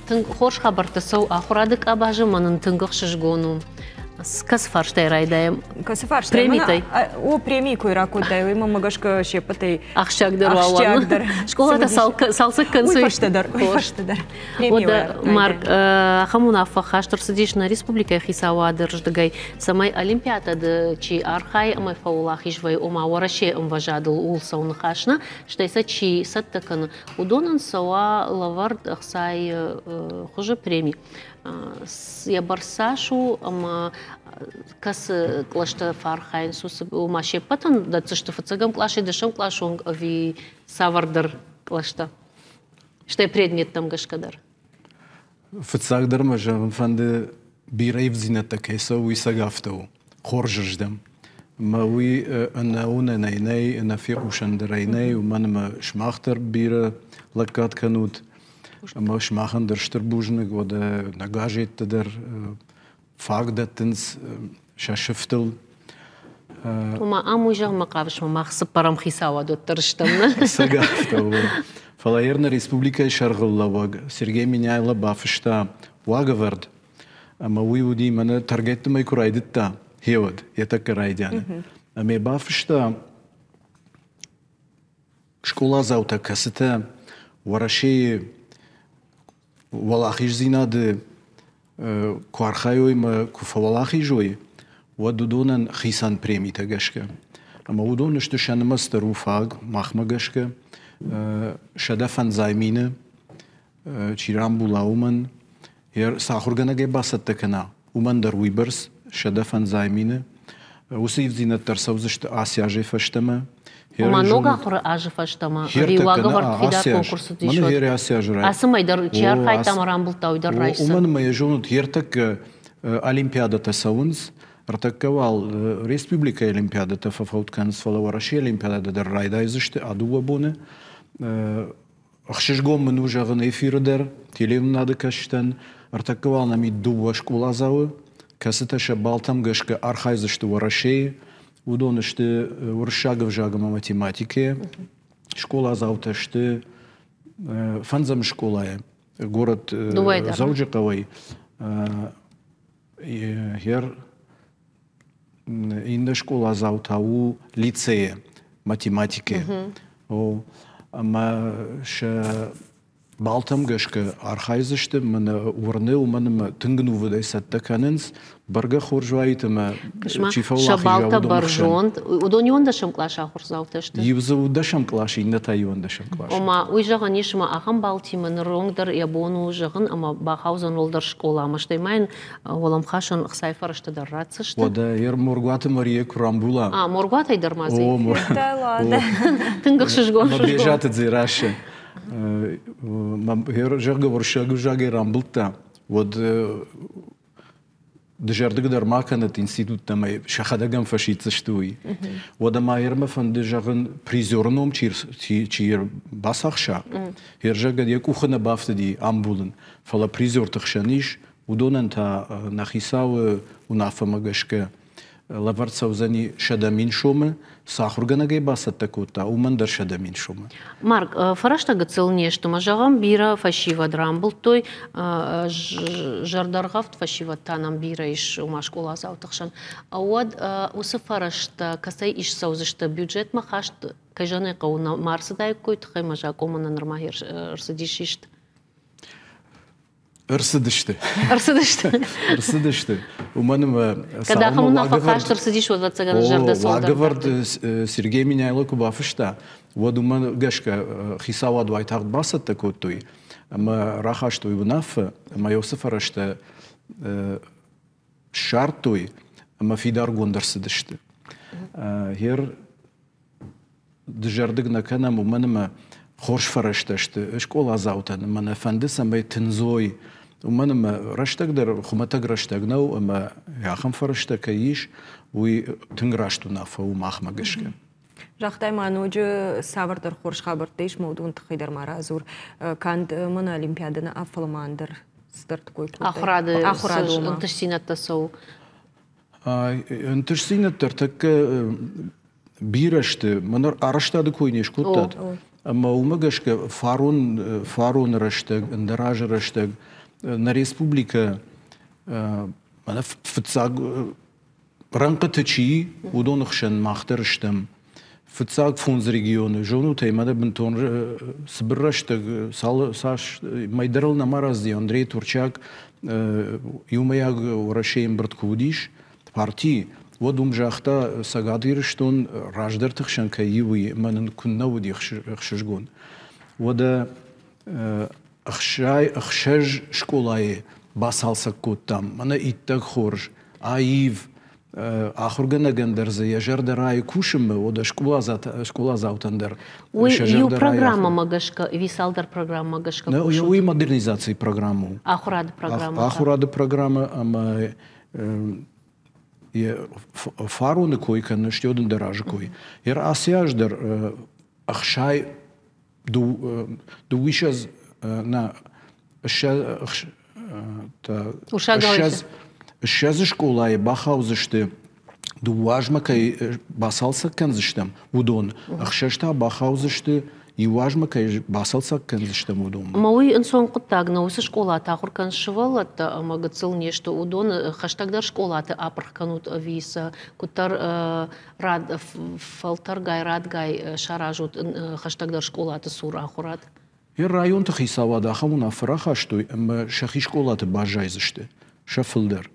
Тынг Хорш хабартасау Ахурадык абажы манын тынгых шишгону. Касфарштай райдаем. Касфарштай. Премитай. О премии кой ракотай. Има магашка шепатай. Ахшагдар валан. Школата салсак консуй. Уйфаштадар. Ода Марк хамуна фахаштар сидиш на республика хисава держдагай. Самай олимпиада да чи архай амай фаулах ижвай ома вараше умважадл улса унхашна. Штайса чи саттакан удонан сава лавард ахсай хуже премии. Я барсашу, ама кас клашта фархайн сус умаше патан да цышты фацагам клаши дешам клашунг ви савардар клашта. Что предмет там гашкадар? Фацагдар мажа фанде бирайв зината кейса уи сагафтау хоржждам. ما وي أنا هنا نيني أنا في وشندريني ومن ما شماختر بيرة لكات كنود ما شماخن در شتربوجنك وده نجاجت در فاقدتنس شاشفتل وما أموجه ما قابش ما خص برام خيساوا دو ترشتنا سقافتو فلايرنا ريسبوبليكا شرغل لواج سيرجي منيايلا بافشتا واغفرد أما وي ودي من ترجت ما يكرايدتا هيود يتكرايدان أما بافشتا شكولا زاوتا كاستا ورشي والله زيناد كوارخايوي ما كفوالله جوي ودودون خيسان بريمي تجشكه أما ودون اشتشان مستر وفاق مخمة جشكه شدفن زايمينه چيرام بولاومن هير ساخرجنا جي باسط تكنا ومن در ويبرس شدفن زايمينه وسيف زينة ترسوزشت آسيا جي فشتما وما نوغا خور آج فشتما ريواغا ورد خيدار конкурсу ديشوت من هير آسيا جرا أسمع يدر چيار خايتا مرامبل تاوي در رايسا ومن ما يجونت هيرتك أولمبيادا تساونز ارتكوال ريسبوبليكا أولمبيادا تفاوت كانس فلا ورشي أولمبيادا در رايدا يزشت أدوه بونه أخشش قوم منو جاغن إفير در تيليم نادا كشتن ارتكوال نمي دوه شكولا زاوه كاستا شبالتم قشك أرخايزشت ورشي ودونشت ورشاغ вжагама математике школа зауташты фанзам школая город Заужиковой хер инда школа заутау лицее математике о ама ша балтам гашка архайзышты мана урныл мана тынгну выдайсатта каненс барга хоржвайтыма шабалта баржон удонион дашам клаша хорзауташты юзу дашам клаши инатайон дашам клаши ома уйжаган ишма ахам балтиман ронгдар ябону жаган ама бахаузан олдар школа маштаймайн олам хашан сайфарышты дарратсышты ода ер моргуаты мария курамбула моргуатай дармазы о моргуата тынгых шишгон бежаты дзираши هر جاگه ورشاگو جاگه رامبلتا ود دجاردگ در ما كانت انستيتوت تما شخدگم فشيت شتوي ودا ما يرما فن دجاغن بريزورنوم چير باسخشا هر جاگه يكو خنا بافتدي امبولن فلا بريزور تخشانيش ودونن تا نخیساو و نافمگشکه لورتسوزنی شدمین شومه ساخورگنگی باست تکوتا و من در شدمین شومه. Марк, фарашта гацелне, что мажагам бира фашива драмбл той жардаргафт фашива танам бира иш умашкула заутахшан. А вот усы фарашта касай иш саузышта бюджет махашт кайжаны кауна марсыдай койт хай мажак омана нормахер рсадишишт. Рсыдышты. Рсыдышты. Рсыдышты. У меня когда хамуна фахаш рсыдиш вот вацаган жарда солдар. Лаговард Сергей Миняйло кубафышта. Вот у меня гашка хисава двайтагд басат такой той. Ама рахаш той унаф, ама Йосиф арашта шартой, ама фидар гондарсыдышты. Хер джардык наканам у меня خورش فرشتشت اشکال ازاوتن من فندسم به تنزوی و منم رشتک در خمتک رشتک نو اما یاخم فرشتکیش وی تنگراشتو نافه و ماخمگشکه. Жахтай мануджи савардар хорш хабартеш модун тхидер маразур канд من олимпиаданы афалмандыр старт кой кутай. Ахурады ынтышсинатта соу. Ынтышсинаттар так бирашты манар араштады койнеш куттат. Ама умагашка фарун раштаг, ндараж раштаг, на республика, она фцаг ранкатачи, удонахшан махтарштам, фцаг фунз регионы, жону таймада бентон сбраштаг, саш майдарал намаразди, Андрей Турчак, юмаяг урашеем браткудиш, партии. Вот жахта сагадир штон раждертахшан каиуи манн кунна уди хшжгон. Вот ахшаж школае басалса коттам. Мана иттак хорж аив ахургана гандерзе яжардарай кушме вот школа заутандер. Ю программа магашка висалдар программа магашка. Уи модернизации программу. Ахурад программа. Ахурад программа ама фаруны кой кан штёден даражы кой. Асяждар ахшай ду вишаз на шаз школай бахаузышты ду важма кай басалса канзыштам удон ахшашта бахаузышты и важно, кай басалса канзыштам удон. Мауи инсон куттагна усы школата ахуркан шывалата магацил нешто удон хаштагдар школата апрхканут виса куттар рад фалтаргай радгай шаражут хаштагдар школата сур ахурат. район хисавада хамуна фрахаштой шахи школата бажайзышты шафылдар.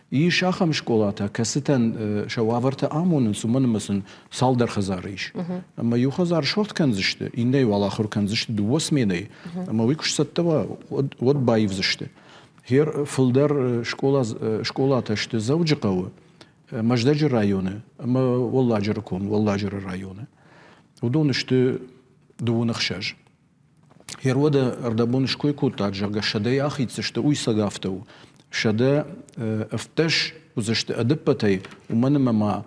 И шахам школата касетен шававарта амонын суманымысын салдар хазарыш. Ама ю хазар шорт канзышты, индей валахур канзышты дуос медей. Ама викуш саттава вот байвзышты. Хер фылдар школата шты завджикавы, маждаджи районы, ама валладжыр кон, валладжыр районы. Удон шты дуунахшаж. Хер вода ардабон шкой кутаджа гашадей ахицы шты уйсагафтау. شده افتش وزشت ادبتای و من ما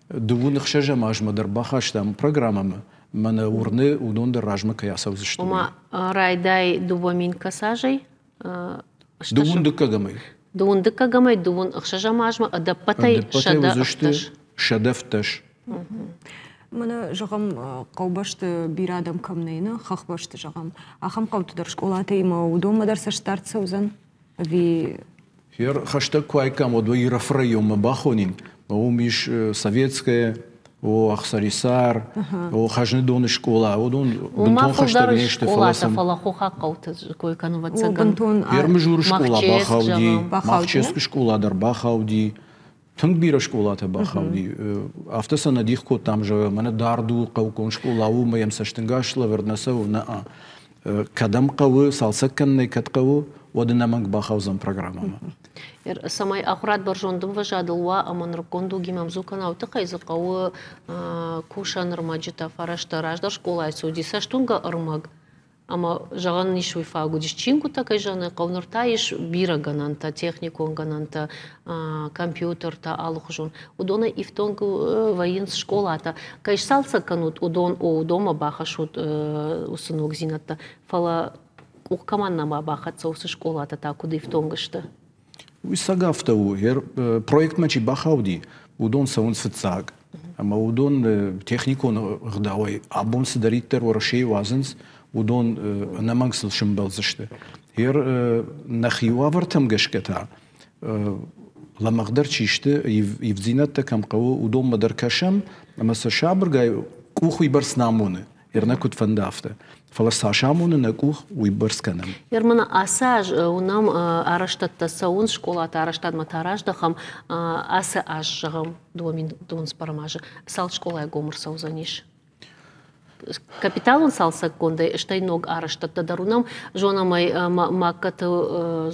دوون خشجه ماش مدر بخشتم برنامه من ورنه و دون در راجمه کیاسه وزشت. وما رایدای دوامین کساجی؟ دوون دکه گمی. دوون دکه گمی دوون خشجه ماش ما ادبتای شده افتش. شده افتش. من جغم قوبشت بیرادم کم نه خخ باشت جغم. آخم قوت در شکلاتی ما و دوم مدرسه شتارت سوزن وی Хер хаштаг квайкам вот вы рафрайом бахонин, о миш советская, о ахсарисар, о хажнедон школа, о дон бентон хаштаг нечто фаласам. Фалахуха каута квайкану вацаган. Хер мжур школа бахауди, махческая школа дар бахауди, тангбира школа та бахауди. Автоса надих ко там же, мене дарду каукон школа у моем саштангашла вернасау на кадам кавы салсакканный каткавы. ودنامك باخوزن برنامه. سماي أخرات برجوندم وجادلوا أمن ركوندو جيم مزوكنا وتقيز قو كوشان رماجتا فرشت راجدر شكولا سودي ساشتونغا أرمج أما جان نشوي فاغو ديشينكو تاكي جان قونر تايش بيرا غنانتا تكنيكون غنانتا كمبيوتر تا алухжон удона ифтонг военс школата кайш салса канут удон о дома бахашут усынук зината фала Ухкаманна бахатса осы школата та куды в тонгышты. ويساقافتو هير بروجكت ماشي باخاودي ودون ساون فتساق اما ودون تكنيكون غداوي ابون سدريتر ورشي وازنس ودون نمانكسل شمبلزشته هير نخيوا ورتم قشكتا لما قدرت يشته يفزينت كم قوة ودون مدركشم اما سشابر جاي كوخ يبرس نامونه يرنا كنت فندافته فلساشامونه نكوخ ويبرس كنم يرمنا اساج ونام ارشتت ساون شكولا ارشتت матараж дахам аса ажгам дон спарамажа сал школа гомер саузаниш капиталон салса конде штайног арштат дарунам жонамай макат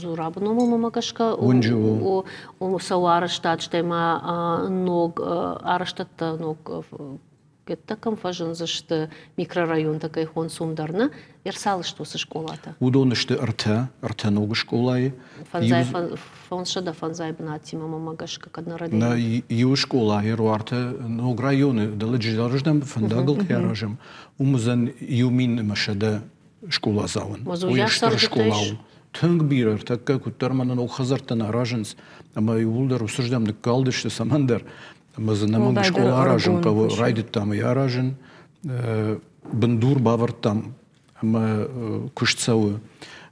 зурабному мамагашка у сауарштат штайма ног арштат ног такам фажен зашты микрорайон такой хон сумдарна ерсал что со школата удонышты арта ног школай фонша да фанзай бнати мама магашка каднаради на ю школа ерварта ног районы даледждам фандагл яражам умзан юмин машада школа заун уяштар школа тынг бирер такка куттармана ног хазартан араженс ама юлдар усуждам дыкалдышты самандар Мазанаман школа аражен, кого райдит там и аражен, бендур баварт там, кушцау.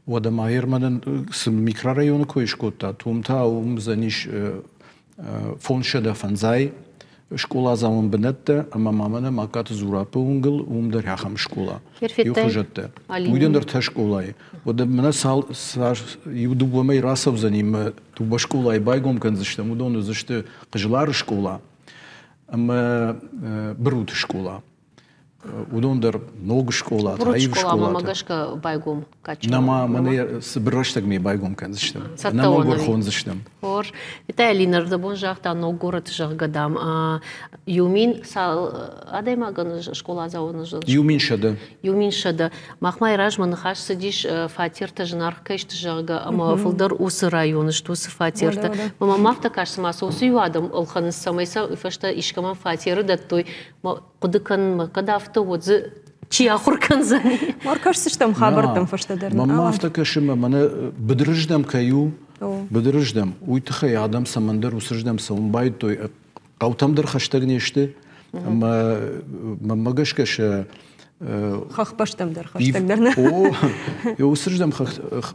Вода майерманен с микрорайона коишкота, тумта заниш фоншеда фанзай, школа заман бенетте, ама мамана макат зурапы унгл, дар яхам школа. Юхожетте. Уйдендер та школай. Вода мена сал юдубамай расов за ним, туба школа и байгом канзыште, мудону заште кыжлар школа. Ама брут школа. Удондер ног школа, таив школа. Брут магашка байгом качу. Нама мане сбраштаг ми байгом канзыштым. Нама горхон зыштым. Хор. Витай Алинар да бон жахта ног город жахгадам. Юмин сал адаймаган школа заводна жыл. Юмин шада. Юмин шада. Махмай ражман хаш сидиш фатирта жнархка ишт жахга. Ама фылдар усы районы штусы фатирта. Мама мафта каш маса усы юадам алханыс самайса ифашта ишкаман фатиры даттой. Кудыкан кадафта отзы чия хурканзани. Маркашсы штам хабартам фаштадерна. Мама автакашыма мана быдрыждам каю. Быдрыждам. Уйтыхай адам самандар усыждам саумбай той қаутамдар хаштагнешті. Мамагашкаша хахпаштамдар хаштагдарна. О, я усыждам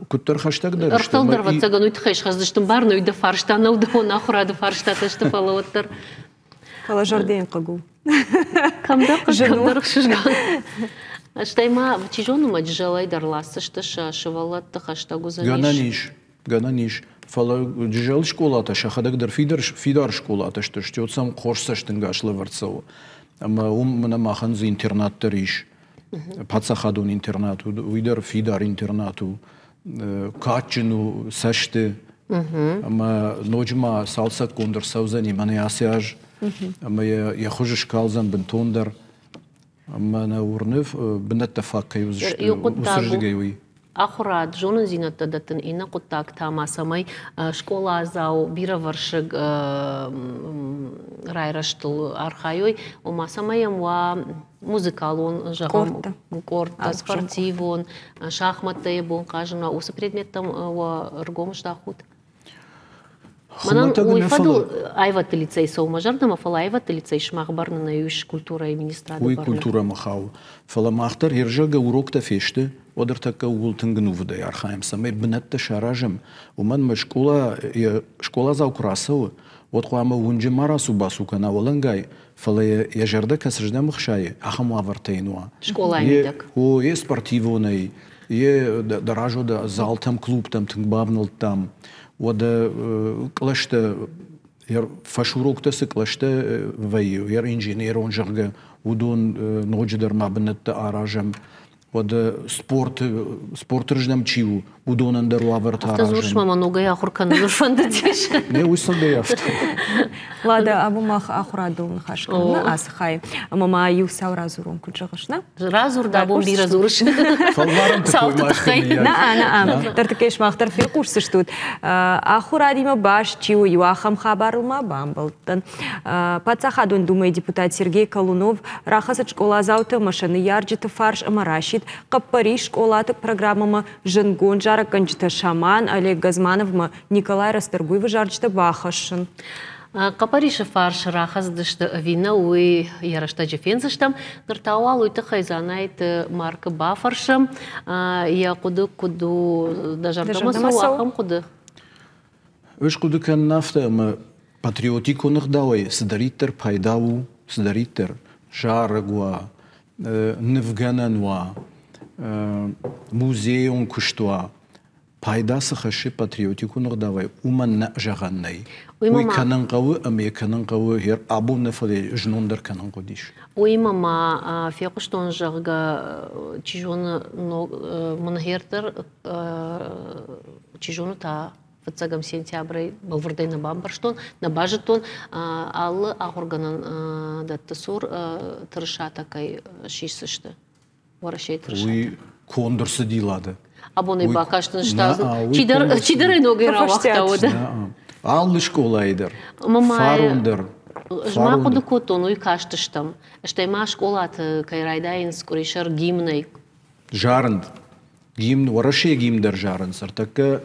куттар хаштагдар. Арталдар ватсаган уйтыхайш хаздыштым барны үйді фарштана удауна хурады фарштатышты фалауаттар. Калажарден қагу. Камдар шыжган. Штайма чижонума джалай дарласы штыша шывалатты хаштагу заниш. Гананиш. Фала джал школата шахадагдыр фидар школата штыштёцам қорсаштын гашлы варцау. Ама мына маханзы интернаттар иш. Пацахадун интернату, уйдар фидар интернату. Качыну сашты. Ама ножма салсат кондыр саузани мане асяж. Ама я хожиш калзан бентондар. Ама на урнев бенеттафак усыржыгайуи. Ахурат, жонын зинатта датын ина куттак тама самай школа зау бира варшыг райраштыл архайой, ома самаям ва музыкалон жағам корта, спортивон, шахматтай бон кажына, осы предметтам ва ргомышда худ. Манан уйфаду айваты лицей соумажардама, фала айваты лицей шмағбарны на юш культура и министрады барна. Уй культура махау. Фала махтар ержага урокта фешті, одыр така уылтынгын увыдай архаем самай бінетті шаражым. Уман ма школа зау красау, вот хуама унжи марасу басу кана олангай, фала я жарда касыжда махшай, ахаму авартайнуа. Школа айнидак. О, е спортивонай, е даражу да зал там, клуб там, тынгбавнал там. Вода клашта фашуроктасы клашта вайю, яр инженер он жарга удон ночдар мабнетта аражам. Вода спорт рждам чиву удонан даруаварт аражам. Автозуш мама нога я хуркан душфанда деш. Не уйсалгай авто. Лада абумах ахураду хашкана асхай. Мама юсау разурун куджагышна. Разур да бом би разурыш. Фалварам такой машкани. Наам. Тартыкеш махтар фи курсы штут. Ахурадима баш чиву юахам хабарылма бамбалтан. Пацахадун думай депутат Сергей Колунов рахасат школа заута машины ярджиты фарш амараши жит Каппариш олаты программама Жынгон жара канчты Шаман, Олег Газмановма, Николай Расторгуева жарчты Бахашын. Капариша фарш рахаздышты вина уй ярашта жефензыштам ныртауал уйты хайзанайт марка бафаршым я куду дажардама сауахам куды. Өш куды кән нафта ама патриотик онық дауай сыдариттер пайдау, сыдариттер жарыгуа, нывганануа, музей он күштуа. Пайдасы қашы патриотик онық дауай уман на жағаннай. Уй канан қауы, аме канан қауы хер абу нафале жнондар канан қодиш. Уй мама фекуштон жағға чижоны мұнхертер чижоны та в сентябре бавырдай на бамбарштон, на бажетон, аллы ағырғанын даттысур тұрыша такай шишсышты. Варашай тұрыша. Уй кондырсы дейлады. Абоны бақаштын штазын. Чидары ноғыра вақта оды. Аллы школайдыр. Фарундыр. Жма құды котон уй каштыштым. Штайма школаты кайрайдайын скорешар гимнай. Жарынд. Гимн, варашай гимдер жарынсыр. Така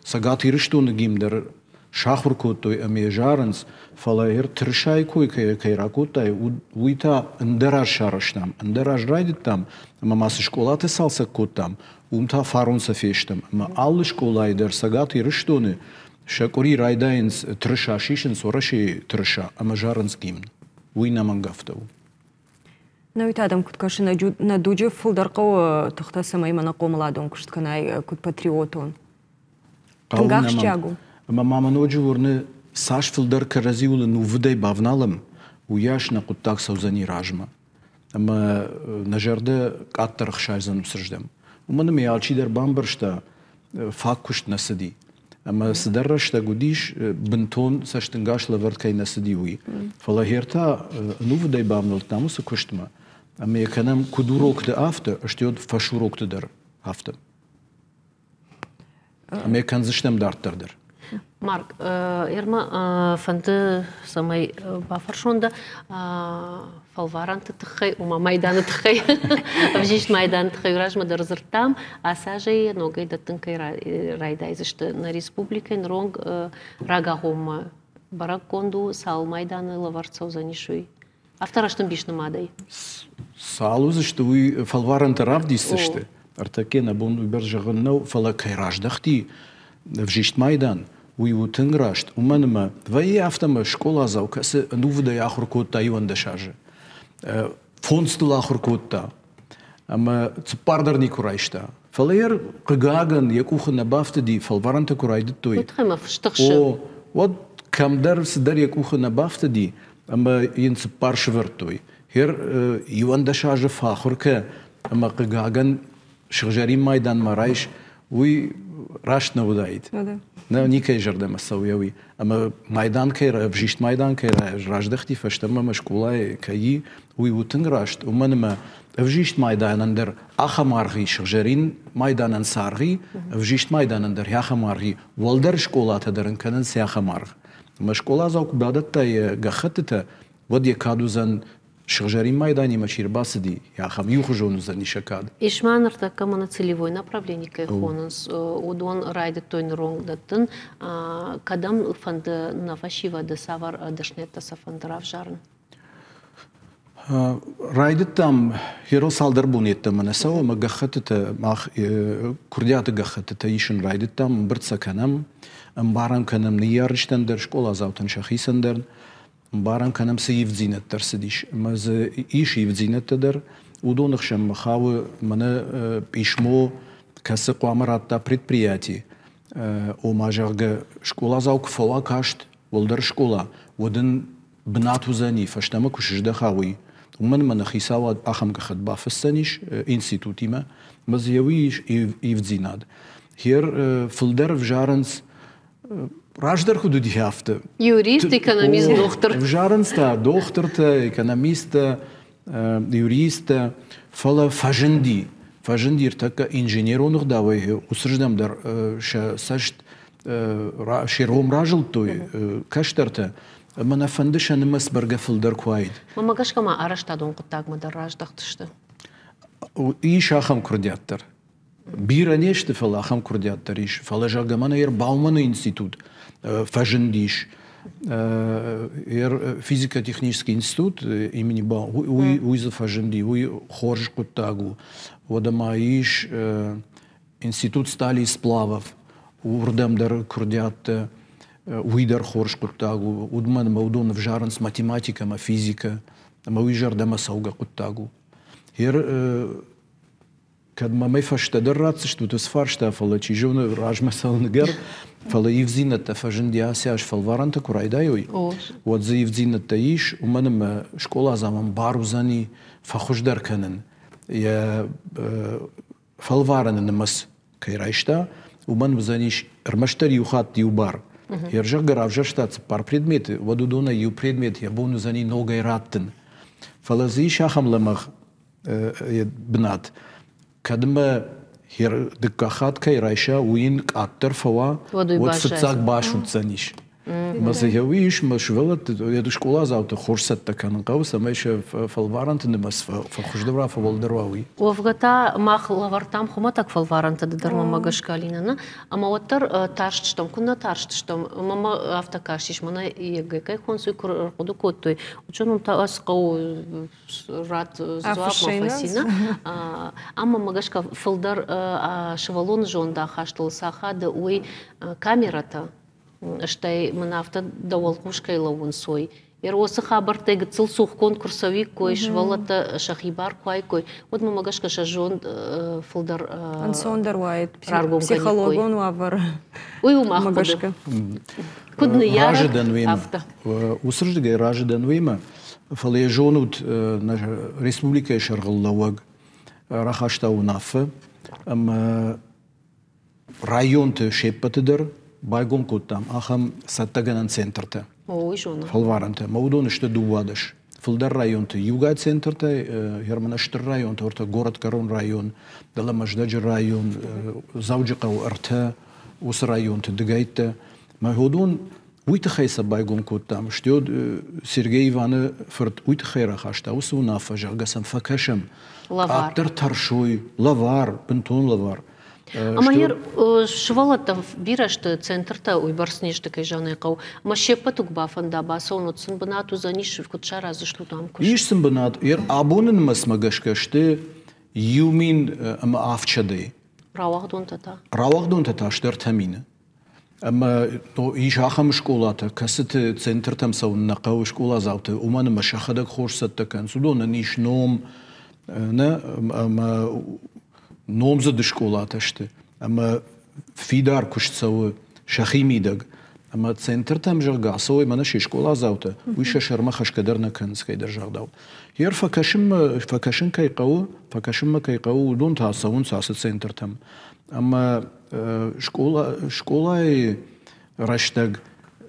сагат ирыштуны гимдер шахур котой аме жарынс. Фалайыр тұршай кой кайра котай. Уйта ындыраж шарыштам. Ындыраж райдыттам. Мамасы школаты салса коттам. Умта фарунса фештам. Ама аллы школайдер сагат ирыштуны. Шакури райдайынс тұрша шишынс варашай тұрша. Ама жарынс гимн. Уйна мангафтау. Навитадам куткаши на дуджи фулдарқау тұқтасы маймана қомыладың күштканай күт патриотон. Тыңғақ шчагу. Ама маман оджи варны саш фулдар каразиулы ну выдай бавналым уяш на куттак саузани ражма. Ама на жарда аттарық шайзаным сырждам. Уманы ме алчидар бамбаршта фак кушт насыди. Ама сыдаррашта гудиш бинтон саштынгаш лавард кай насыди уи. Фалахерта ну выдай бавнал тамусы куштма. Ама еканам кудурокты авто, аштиод фашурокты дар авто. Ама екан зыштам дарттардыр. Марк, ерма фанты самай бафаршонда фалваранты тыхай, ума майданы тыхай, вжишт майданы тыхай уражма да разыртам, а сажай ногай да тынкай райдайзышты на республикай нронг рагахома барак конду сал майданы лаварцау занишуй. Автораштым бишны мадай. Салу зышты уй фалваранты равдистышты. Артакен абон уйбер жағыннау фала кайраждахти вжишт майдан. Уй утынграшт. Уманыма двои автома школа зау касы нувда яхур котта иванда шажы. Фонстыл ахур котта. Ама цпардарни курайшта. Фалаер қыгаган якуха набафты ди фалваранты курайды той. Утхайма фштықшы. О, вот камдар сыдар якуха набафты ди. Ама ин цпар швыртой. Хер иванда шажы фахурка. Ама қыгаган шығжари майдан марайш. Уй рашна удайд. На никай жардама сауяви. Ама майдан кайра, вжишт майдан кайра, раждахти фаштама машкулай каи, уй утынграшт. Уманыма вжишт майданандер ахамарги шыржарин майданан сарги, вжишт майданандер яхамарги, валдар школатадарын канан сяхамарг. Машкола заук бадаттай гахатыта, вот якадузан шыржарин майдани мачирбасыди, яхам юхужонузан ишакад. Ишманырта камана целевой направление кайхонус, удон райды тойн ронгдатын, кадам фанды нафашива да савар дашнетта сафандрав жарн. Райды там херо салдар бунетта манасау, ма гахатыта, курдиаты гахатыта ишин райды там, быртса канам, барам канам ниярыштандер, школа заутан шахисандер, барам канам се евдзинеттер сидиш. Маз иш евдзинеттер, удонахшам махавы мана пишмо касы қуамаратта предприятий. О мажарга школа заук фала кашт, волдар школа, водын бнату зани, фаштама кушижда хауи. Уман мана хисава ахам гахат бафастаниш институтима, маз явиш евдзинад. Хер фулдер в жаранс Раждар худу дихафта. Юрист, экономист, доктор. В жаранста, докторта, экономиста, юриста, фала фаженди. Фажендир така инженер онух давай, усрждамдар сашт шером ражил той, каштарта. Мана фандыша нымас барга фылдар куайд. Мама гашкама араштадон куттагмадар раждахтышты. İş aham kurdiyattır. Bir aneşte fel aham kurdiyattır iş. Fel jagamana yer Baumanı institut. Фажендиш, физико-технический институт имени Уиза Фаженди, Хорж Куттагу, Водамаиш, институт стали и сплавов, Урдамдар Курдят, Уидар Хорж Куттагу, Удман Маудон в Жаранс математика, физика, Мауижар Дама Сауга Куттагу. Kad ma me fashtadar ratshtu të sfarshta falla që gjone rajma sal në gërë, falla I vzinët të fashëndja se është falvaran të kurajdajoj. U atë zë I vzinët të ish, u mënë më shkolla zaman baru zani fakhushder kënën. Falvaran në mësë kajrajshta, u mënë më zanish rmështër ju khatë ju barë. Herë gëravë shtatë par predmeti, vadu dona ju predmeti, ja bonu zani noga I ratën. Falla zë ish aham lëmëg bënatë. Kadma her dikkat kayraşa uyin attır fava вот sıcak başutsanış. Mesela wish mashvelat ya da şkola zavta xorset takan qavs ama iş falvarant nmas fakhujdra favoldrawi. Ovgata maqlavартам xumatak falvarant darma magashkalinana ama otar tarştım kunna tarştım mama avtakaşiş mana yegkay konsuy kurqudu kottoy. Uchunum ta asqaw rat zwap mafasina ama magashka faldar швалон jonda xashtılsa xad uy kamerata Штай манафта давалкушкай лавунсой. Осы хабартай гыцыл сух конкурсовик кой швалата шахибар кой кой. Вот мы магашка шажон фулдар ансондар уайт психологон вавар. Ой магашка. Кудны я авто. Усрждгай раждан вима. Фале жонут на республика Шаргаллаваг рахашта унафа. Ам район те шеппатыдыр. Байгон куттам, ахам саттаганан центрта. Фалваранта. Маудон иште дувадыш. Фылдар районта юга центрта, Германаштыр районта, орта город Карон район, Даламаждаджи район, Зауджикау арта, ус районта дыгайтта. Маудон уйтахайса байгон куттам. Штёд Сергей Иваны фырт уйтахайра хашта, ус унафа жаргасан факашам. Аттыр таршуй, лавар, пентон лавар. Ама ер швалатам бирашты центрта уйбарснешты кайжаны кау. Ама шеппатук бафанда басонут сын бынату заниш кутша разышлу там куш. Ишсын бынат ер абонын масмагашкашты юмин ама авчады. Равахдон тата. Равахдон тата штыр тамины. Ама иш ахам школата касыты центртам саунна кау школа завты уманы машахадак хорсатта кан судона ниш ном на ама Номза до школата ще, ама фидар кушцау шахимидаг, ама център там жагасау имана ши школа завта, уиша шарма хашкадар на канскай държагдау. Хер факашин кайқау, удон тасаун саса център там. Ама школа е раштаг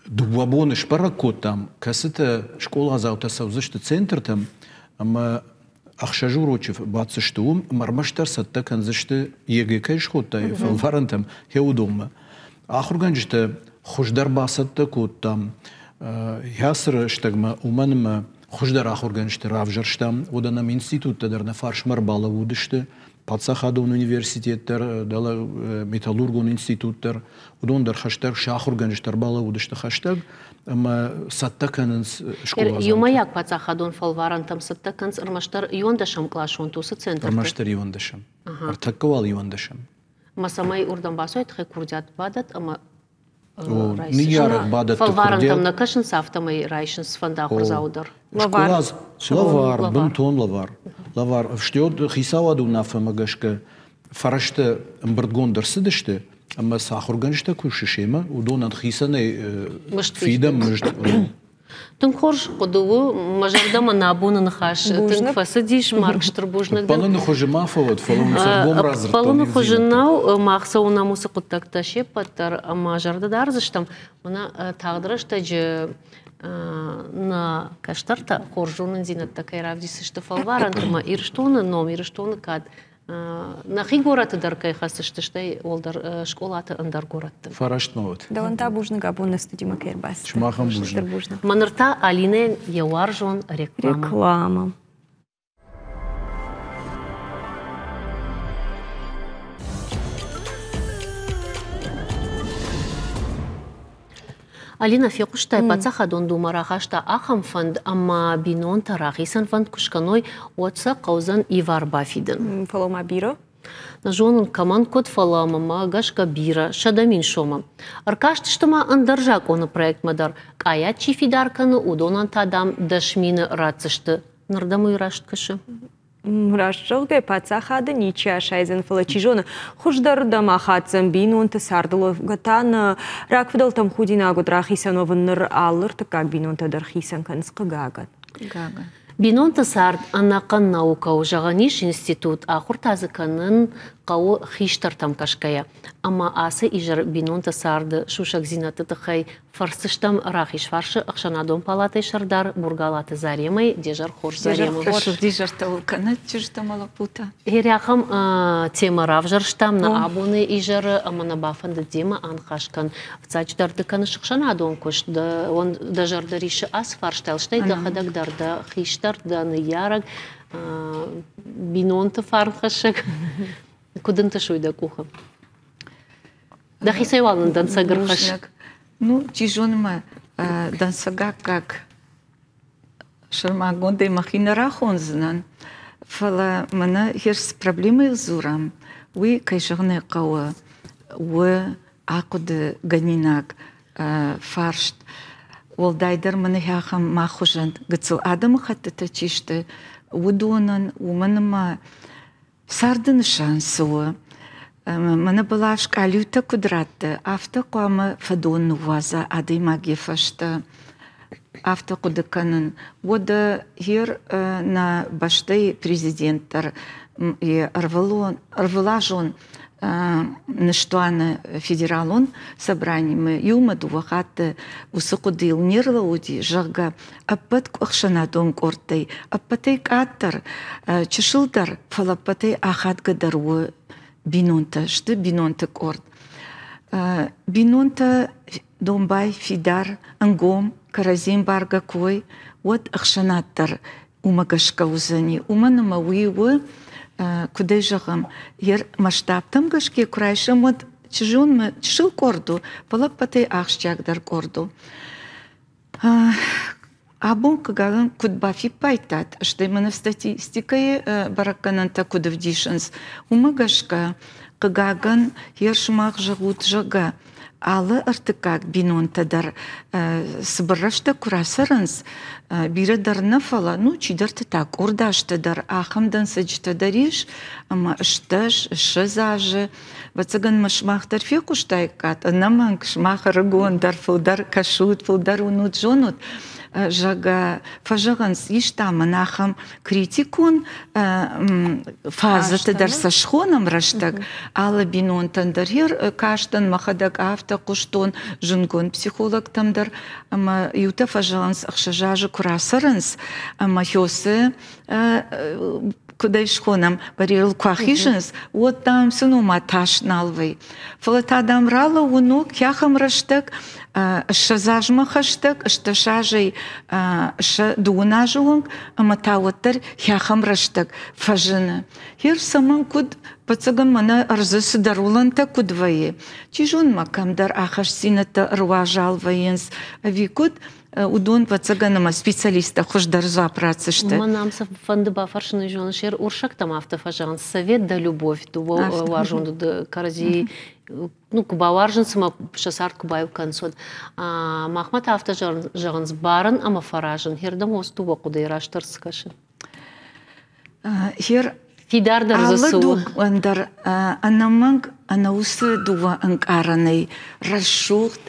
дубабоны шпаракот там, касыта школа завта саузышты център там, ама Ахшажу рочев бацыштуум мармаштар сатта канзышты егекай шхоттай фалварантам хеудома. Ахурганжты хуждар басатта коттам. Ясыр штагма уманыма хуждар ахурганжты равжарштам. Оданам институтта дарна фаршмар бала удышты. Пацахадон университеттер, дала металлургон институттер. Удондар хаштаг шахурганжтар бала удышты хаштаг. Ама саттаканынс школа. Юмаяк пацахадон фалварантам саттаканс армаштар юандашам клашон тусы центр. Армаштар юандашам. Артаккавал юандашам. Масамай урдан басой тхай курдят бадат, ама Нияр бадат фалварантам на кашин сафтамай райшин сфанда хурзаудар. Лавар, бентон лавар. Лавар. Штёд хисаваду нафа магашка фарашта мбрдгондar сидышты. Ама сахурганжта кушишема, удонат хисане фида мыжд. Тун хорш кодову мажардама набуна нахаш. Тун фасадиш маркштыр бужнак. Паланы хожима фават, фаланы саргом разрт. Паланы хожинау махса уна мусы куттакта шепаттар, ама жарда дарзыштам. Мана тагдырышта же на каштарта хоржунын зинатта кайравдисышты фалварантыма ирштоны ном, ирштоны кад. Нахи гораты даркай хасышты штай олдар школаты андар горатты. Фараштноват. Даванта бужнага абонна студима кайрбас. Шмахам бужна. Манырта Алинен Яваржон реклама. Алина фекуштай пацаха дон думарахашта ахам фанд, ама бинон тарахисан фанд кушканой отса каузан ивар бафиден. Фалома бира? Нажонун каман код фаламама гашка бира шадамин шома. Аркашт штама андержак он проект мадар. Кая чифидарканы удонан тадам дашмины рацышты. Нардаму ирашт кашы. Рашчылгай пацахады нича шайзен фалачижона. Хуждар дамахатзам бинон тасардылов гатан раквидал там худина гудрахисановын ныр алыр тыкак бинон тадархисан канысқы гагат. Бинон тасард анақын наукау жағаниш институт ахур тазыканын қауы хиштар там кашкая. Ама асы ижар бинон тасарды шушак зинаты тыхай фарсыштам рахиш фаршы ақшанадон палатай шардар бургалаты заремай дежар хорш заремай. Дежар таулканы чыжтам алапута. Херяхам тема равжарштам на абуны ижар амана бафанды дема анхашкан. Вцачдарды каны шықшанадон куш. Он дажардаришы ас фаршталштай дахадак дарда хиштар даны ярак бинон та фархашак. Кудын ташуйда куха. Да хисайвалын дансагар хашак. Ну, чижонма дансага как шармагонда и махина рахонзнан. Фала мана херс проблемы зурам. Уи кайшагны кауа. Уи акуды ганинак фаршт. Ол дайдар мана хяхам махужан. Гыцыл адам хаттата чишты. Удонан уманама сардын шансуы. Мана была шкалюта кудратты. Авто куама фадон ваза ады маги фашта. Авто кудыканын. Вода хер на баштай президенттар и арвалажон Ныштуаны федералон собраниемы юма дувахаты усыкудыл нерла уди жага аппат кухшанадон кортай аппатай каттар чешилдар фалаппатай ахат гадаруы бинонта шты бинонта корт бинонта домбай фидар ангом каразин барга кой вот ахшанаттар умагашка узани уманама уиуы куда жагам ер масштабтам гашке курайшым вот чижун чишил корду палаппатай ахшчагдар корду абун каган кудбафи пайтат что именно в статистикой баракананта кудавдишенс умагашка каган ер шмах жагут жага алы артыкак бинонтадар сыбырашта курасарынс бирадарна фала, ну, чидарты так, урдаштадар, ахамдан сачтадариш, ама шташ, шазажи, вацаган машмахтар фекуштайкат, наманг шмахарагон, дар фулдар кашут, фулдар унут жонут, жага фажаганс иштама нахам критикун фазаты дар сашхонам раштаг, ала бинонтан дарьер каштан махадак авто куштон, жунгон психолог тамдар, ама юта фажаганс ахшажажи курасарынс, ама хёсы куда ишхонам барил квахишенс, вот там сынума таш налвай. Фалатадам рала уну кяхам раштаг, шазажма хаштаг, шташажей дуунажуунг, аматауаттар кяхам раштаг фажына. Хер саман куд пацаган мана арзысы даруланта кудвае. Чижун макамдар ахашсината руажалваенс, авикуд удон пацаганама специалиста хождар за працышты. Манамса фанды бафаршыны жон шер уршак там автофажан совет да любовь дуво важон да карази ну кубаваржын сама шасар кубаев консод махмат автожаган барын ама фаражын хердам остува кудай раштырскашын. Хер фидардар засу андар анаманг анаусы дува анкаранай расшухт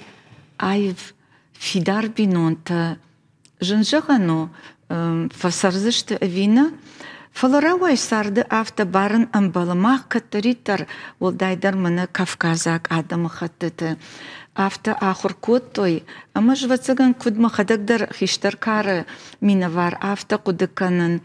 айв фидар бинонта жынжағану фасарзышты вина фаларауай сарды автобарын амбалымақ каттаритар ол дайдар мына Кавказак адамы хаттыты авто ахур код той ама жвацаган кудма хадагдар хиштар кары минавар авто кудыканын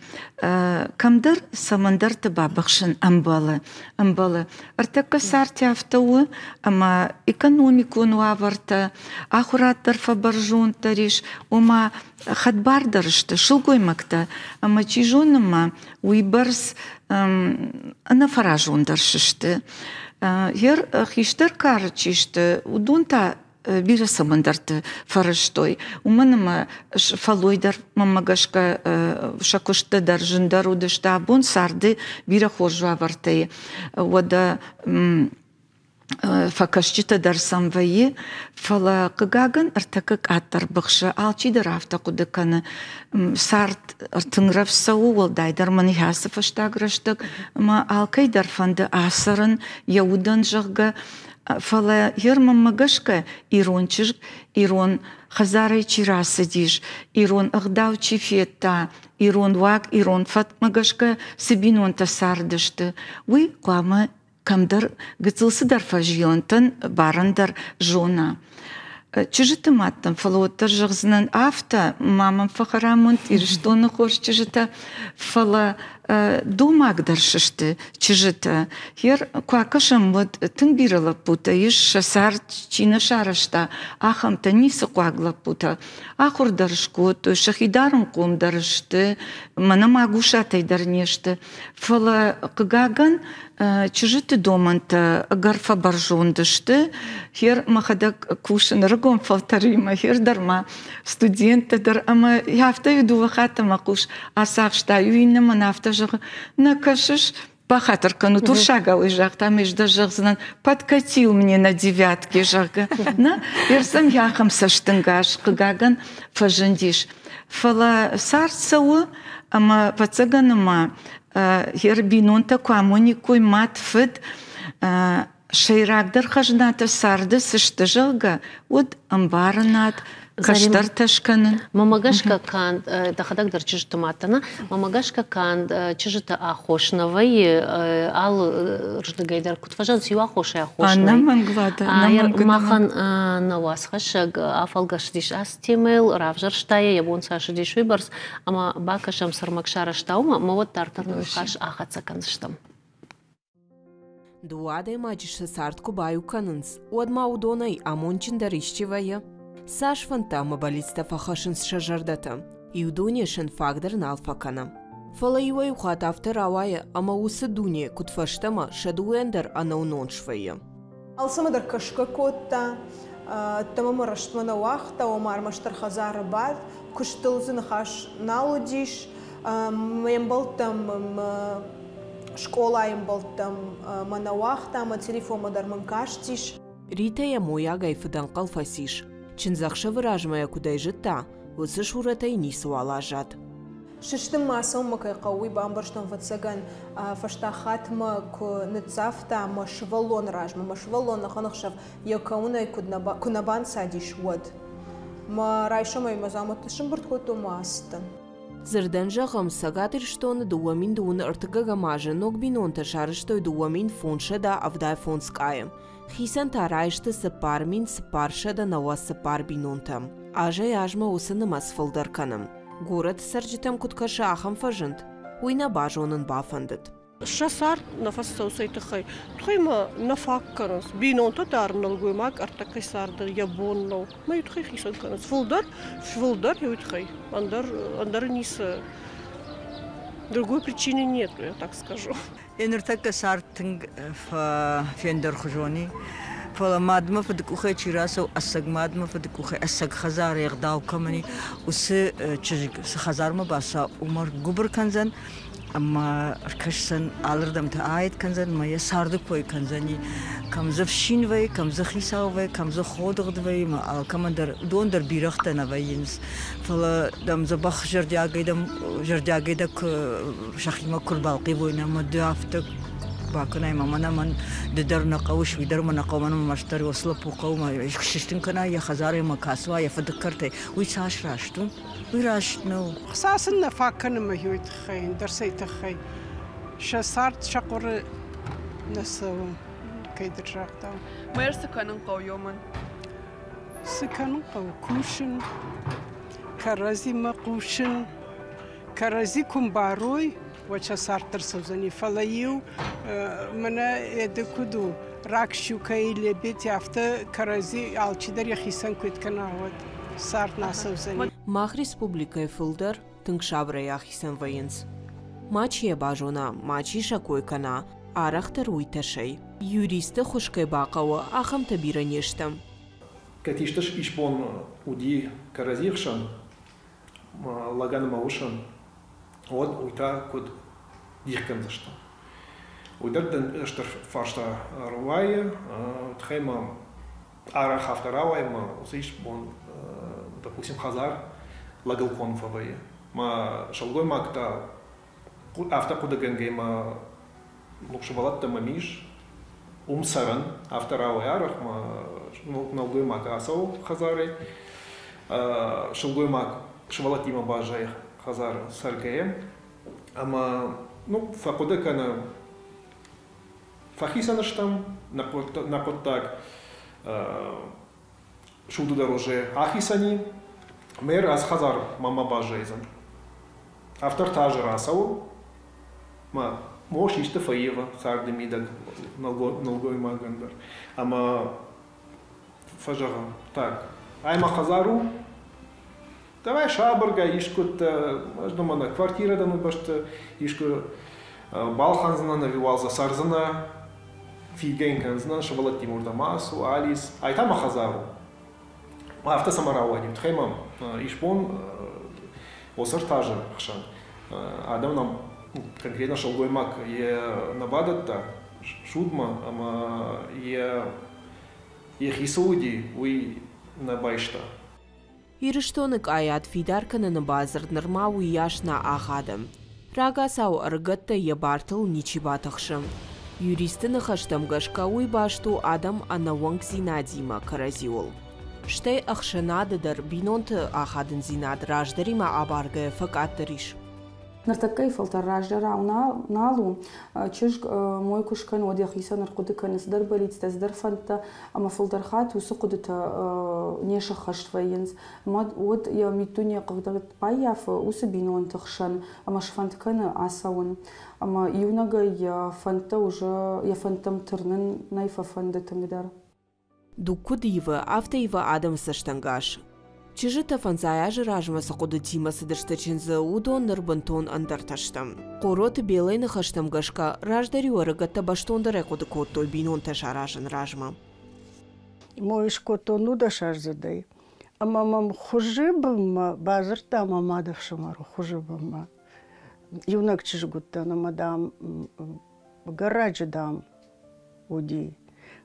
камдар самандар тыба бақшын амбалы артакка сарти автоуы ама экономикуну аварта ахураттар фабаржун тариш ома хадбардарышты шылгоймакта ама чижоныма уйбарс анафаражундаршышты Хер хиштер карчишты удунта бира самандарты фарыштой. Уманама фалойдар мамагашка шакушты дар жындар удышта бун сарды бира хоржу авартай. Ода факашчита дар самвайи фала кыгаган артакык аттар бықшы алчи дар авта кудыканы сарт артыңрав сау олдайдар маны хасыф аштаграштык ма алкай дар фанды асырын яудан жығга фала ермам магашка ирончыж ирон хазарай чирасы диш ирон агдау чифета ирон вак ирон фат магашка сибинон тасардышты уй куама камдар гыцылсы дар фажионтын барындар жона. Чыжыты маттын фалоттар жығзынан авта мамам фахарамонт ирштоны хош чыжыта фала думагдар шышты чыжыта. Хер куакашам вот тын биралап бута иш шасар чина шарашта ахамта нисы куаглап бута. Ахурдар шкот шахидарым кумдарышты мана магушатай дарнешты. Фала кыгаган чыжыты доманта гарфа баржондышты. Хер махадак кушын рыгом фалтарима. Хер дарма студенты дар. Ама яфта юду вахата макуш асахшта юйна манафта жығы. Накашыш пахатырка, ну туршаговый жақ. Там ежда жығзынан подкатил мне на девятке жағы. На ерсам яхам саштынгаш кыгаган фажындиш. Фала сарцауы, ама пацаганыма Ербинонта куамоникуй матфыд шейрагдар хажната сарды сышты жылга от амбаранат каштар ташканын. Мамагашка канд дахадагдыр чыжты матана. Мамагашка канд чыжыты ахошновый ал рждыгайдар кутфажан сью ахошай ахошной. Она манглада. Махан навасхашаг афалгаш диш астимел равжарштая ябонса шидиш выборс. Ама бакашам сармакшара штаума мовот тартарны хаш ахаца канштам. Дуадай маджиша сартку баю канынс. Одма удонай амончин дарищевая. Саш фантама балиста фахашын шажардата. Иудунешен фагдер налфакана. Фала юай ухат автор авая, ама усы дуне кутфаштама шадуендер анауноншвая. Алсамадар кашка котта, тамама раштмана вахта, омар маштар хазара бад, куштылзын хаш налудиш, моем болтам школа им болтам мана вахта, ама телефома дарман каштиш. Рита я моя гайфадан калфасиш. Чинзахша выражмая куда жита, усы шурата и нису алажат. Шиштым масом макай кауи бамбарштон ватсаган фаштахатма ку нецафта машвалон ражма машвалон наханахшав якауна кунабан садиш вод. Ма райшамай мазаматышым бұртхоту маста. Зырдан жағым сагатыр штоны дуамин дуын ыртыгага мажы ногбинон ташарыштой дуамин фоншада авдай фонскайым. Хисан тарайшты сыпармин сыпаршада нава сыпар бинонтам. Ажай ажма усынымас фылдарканым. Город сарджитам куткаша ахам фажынт. Уйна бажонын бафандыт. Шасар нафас саусайтахай. Тхайма нафакканас. Бинонта дарнал гуймак артакай сардыр ябоннау. Ма ютхай хисан канас. Фылдар ютхай. Андар ниса. Другой причины нет, я так скажу. Энертака сартинг фендер хужони. Фала мадма фадкухай чирасо асаг мадма фадкухай асаг хазар ягдау камани усы чижик хазарма баса умар губр канзан ама аркашсан алырдам та айт канзан мая сардык пой канзани камзав шинвай камзав хисавай камзав ходгдвай ма ал командир дондер бирахтана вайинс фала дам забах жардягайда шахима курбалqi война мадafтак باكنا ماما من ددرنا قوش ودرمنا قومنا مشتري وصلب وقوم ششتن كنا يا خزاري مكاسوا يا فدكرتي ويساش راشتون ويراشتنو خصاصنا فاكن ما هو يتخين درسي تخي شصارت شقر نسو كيدر راقتا ما يرسكنن قو يومن سكنن قو كوشن كرازي مقوشن كرازي كمباروي وچه سارتر سوزنی فلایو منا ادکودو راکشو کایل بیت یافته کرازی آلچی در یخیسان کود کناود سارت ناسوزنی. ماخ республика филдер тыңшабра яхисан вайынс. Мачия бажона мачи шакой кана арахтер уйташей. Юристы хушкай бақауы ахам табира нештам. Катишташ ишпон уди каразихшан, лаган маушан, вот уйта код дихкан зашта. Уйдерден эштер фашта руая, тхема ара хафта равай, ма усишпон, допустим, хазар лагал конфавай. Ма шалгой макта авто куда гангей ма лукшевалатта мамиш, саран авто равай арах, ма налгой мак асау хазары, шалгой мак швалатима бажай хазар саргеем, ама факуда кана фахисанаш там напотак шуду дороже ахисани мер аз хазар мама бажайзан. Автор тажа расау ма мош иште фаева сарды мидаг налгой магандар. Ама фажага так. Айма хазару давай шабырга ишкут думана квартира да ну башта ишку балханзна навивалза сарзна фигенканзна шавалат тимурда масу алис айтама хазару авто самаравани тхемам ишпон осар тажа хшан адам нам конкретно шалгой мак е набадатта шудма ама е хисуди уи набайшта Ирыштонық аят фидарканын базырдныр мау яшна ағадым. Рагасау ыргытты ебартыл ничибатықшым. Юристіні қаштамғашқа уй башту адам анауанг зинадима каразиол. Штай ақшынадыдыр бинонты ағадын зинад раждарима абарғы факаттыриш. Нартакай фалтарраждара уналу чиж мой кушкан одях иса наркодыкан сдар болит сдар фанта ама фалтархат усукудыта неша хаштваенс мод вот я митуня когда паяф усабинон тахшан ама шфанткан асаун ама юнага я фанта уже я фантам тырнын найфа фанда тангдар Дукудива автоива адам саштангаш Чижыта фанзая жиражма сақуды тимасы дыштачынзы удон нырбантон андарташтам. Қороты белайны хаштам гашка раждари орыгатта баштондары қуды коттой бинон ташаражын ражма. Моиш котону да шарзадай. Амамам хужибам базырта амамадав шамару хужибам. Юнак чижгутта намадам гарадждам уди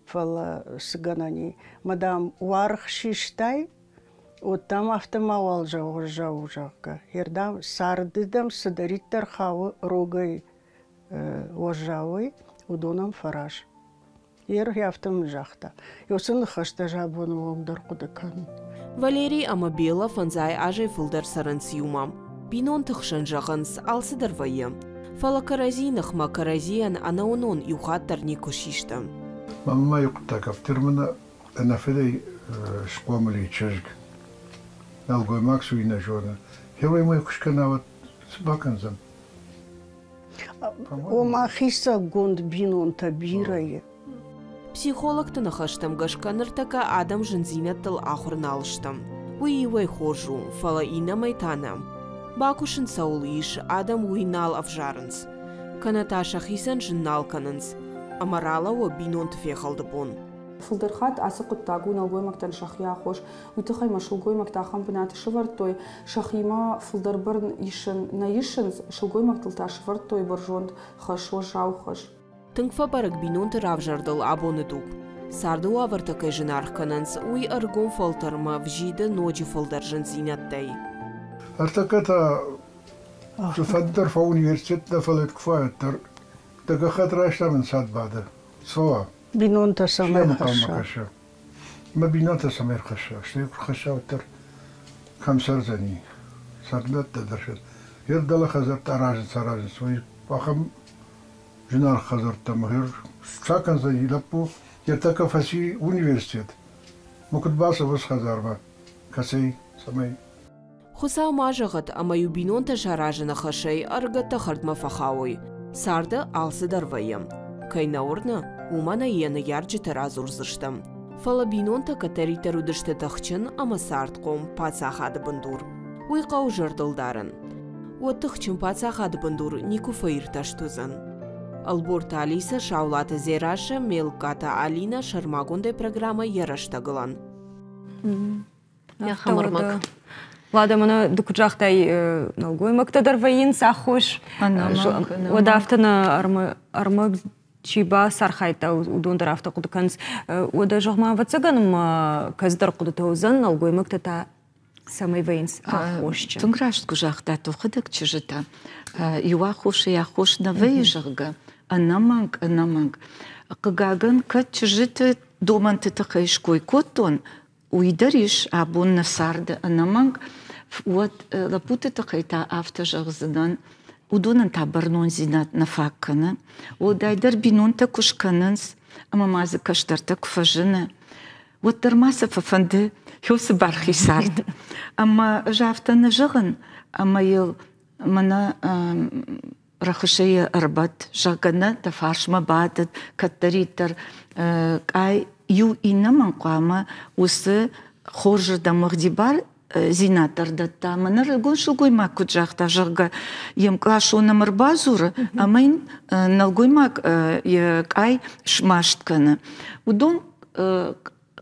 фала сганани мадам уарх шиштай вот там автомавал жаужака. Ердам сардыдам садариттар хавы рогай ожавы удонам фараш. Ер яфтам жахта. Йосын хашта жабон лонгдар кудакан. Валерий Амабела фанзай ажай фылдар саранциумам. Бинон тыхшан жағынс алсыдар вайы. Фала каразинах ма каразиян анаунон юхаттар не кушиштам. Мама юктакав термина нафедей шпомали чежг. Алгой Максу и на жена. Хевай мой кушканават сбаканзам. Ома хиса гонд бинон табирае. Психологты нахаштам гашканыртака адам жынзинаттыл ахурналыштам. Уивай хожу, фала ина майтанам. Бакушын саул иш адам уинал авжарынс. Канаташа хисан жыннал канынс. Амарала о бинон тфехалды бон. Фулдерхат асықыт тагу налгоймактан шахия хош. Уйтықай машылгоймакта ахампынаты шывартой. Шахима фулдербырн ишын на ишынс шылгоймактылта шывартой баржонд хашо жаухаш. Тыңфа барык бинон тыравжардыл абоны дуг. Сарду авартакай жынарх канынс уй аргон фалтарма вжиды ноджи фулдержын зинаттай. Артаката фаддар фа университетна фалет кфаяттар. Тагахат раштамен сад бада. Сова. Бинонта самер хаша. ما بيناتها سمير خشا شتيك خشا وتر خمسة زني صارت تدرشت يرد خزرت أراجل سوي فخم جنار خزرت تمهر ساكن زي لبو يرتكب فسي أونيفرسيت ممكن باسه بس خزر كسي سمي خسا ماجغت أما يبينون تشاراجنا خشي أرغت تخرد مفخاوي سارد آلس درويم كي نورنا ومانا ين يارجي ترازور زرشتم فالبينون تكتري ترودشت تخچن أما سارد قوم پاتساخاد بندور ويقاو جردل دارن وتخچن پاتساخاد بندور نيكو فاير تشتوزن البورت Алиса шаулата зераша мелката Алина шармагунде программа ярашта гылан. Я хамармак. Лада мана дукуджахтай налгой мактадар ваин сахош. Одафтана армаг чиба сархайта удондар авто кудуканс. Ода жохма вацаганым каздар кудутаузан налгой мактата самый ваинс ахошча. Тунграш кужахта тухадак чижита. Юахош яхош на вейжага. Анаманг. Кагаган кат чижита доман тетахайшкой коттон. Уйдариш абун насарда анаманг. Вот лапутата хайта автожагзадан удонан табарнон зинат нафаккана. Вот дайдар бинонта кушкананс, ама маза каштарта кфажина. Вот дармаса фафанды хёсы бархи сард. Ама жафта нажаган, ама ел мана рахушея арбат жагана тафаршма бадат каттаритар ай ю инаман қама усы хоржыр дамагдибар зинатардатта манар гоншылгой мак куджахта жырга ем клашуна марбазур амайн налгоймак ай шмашткана удон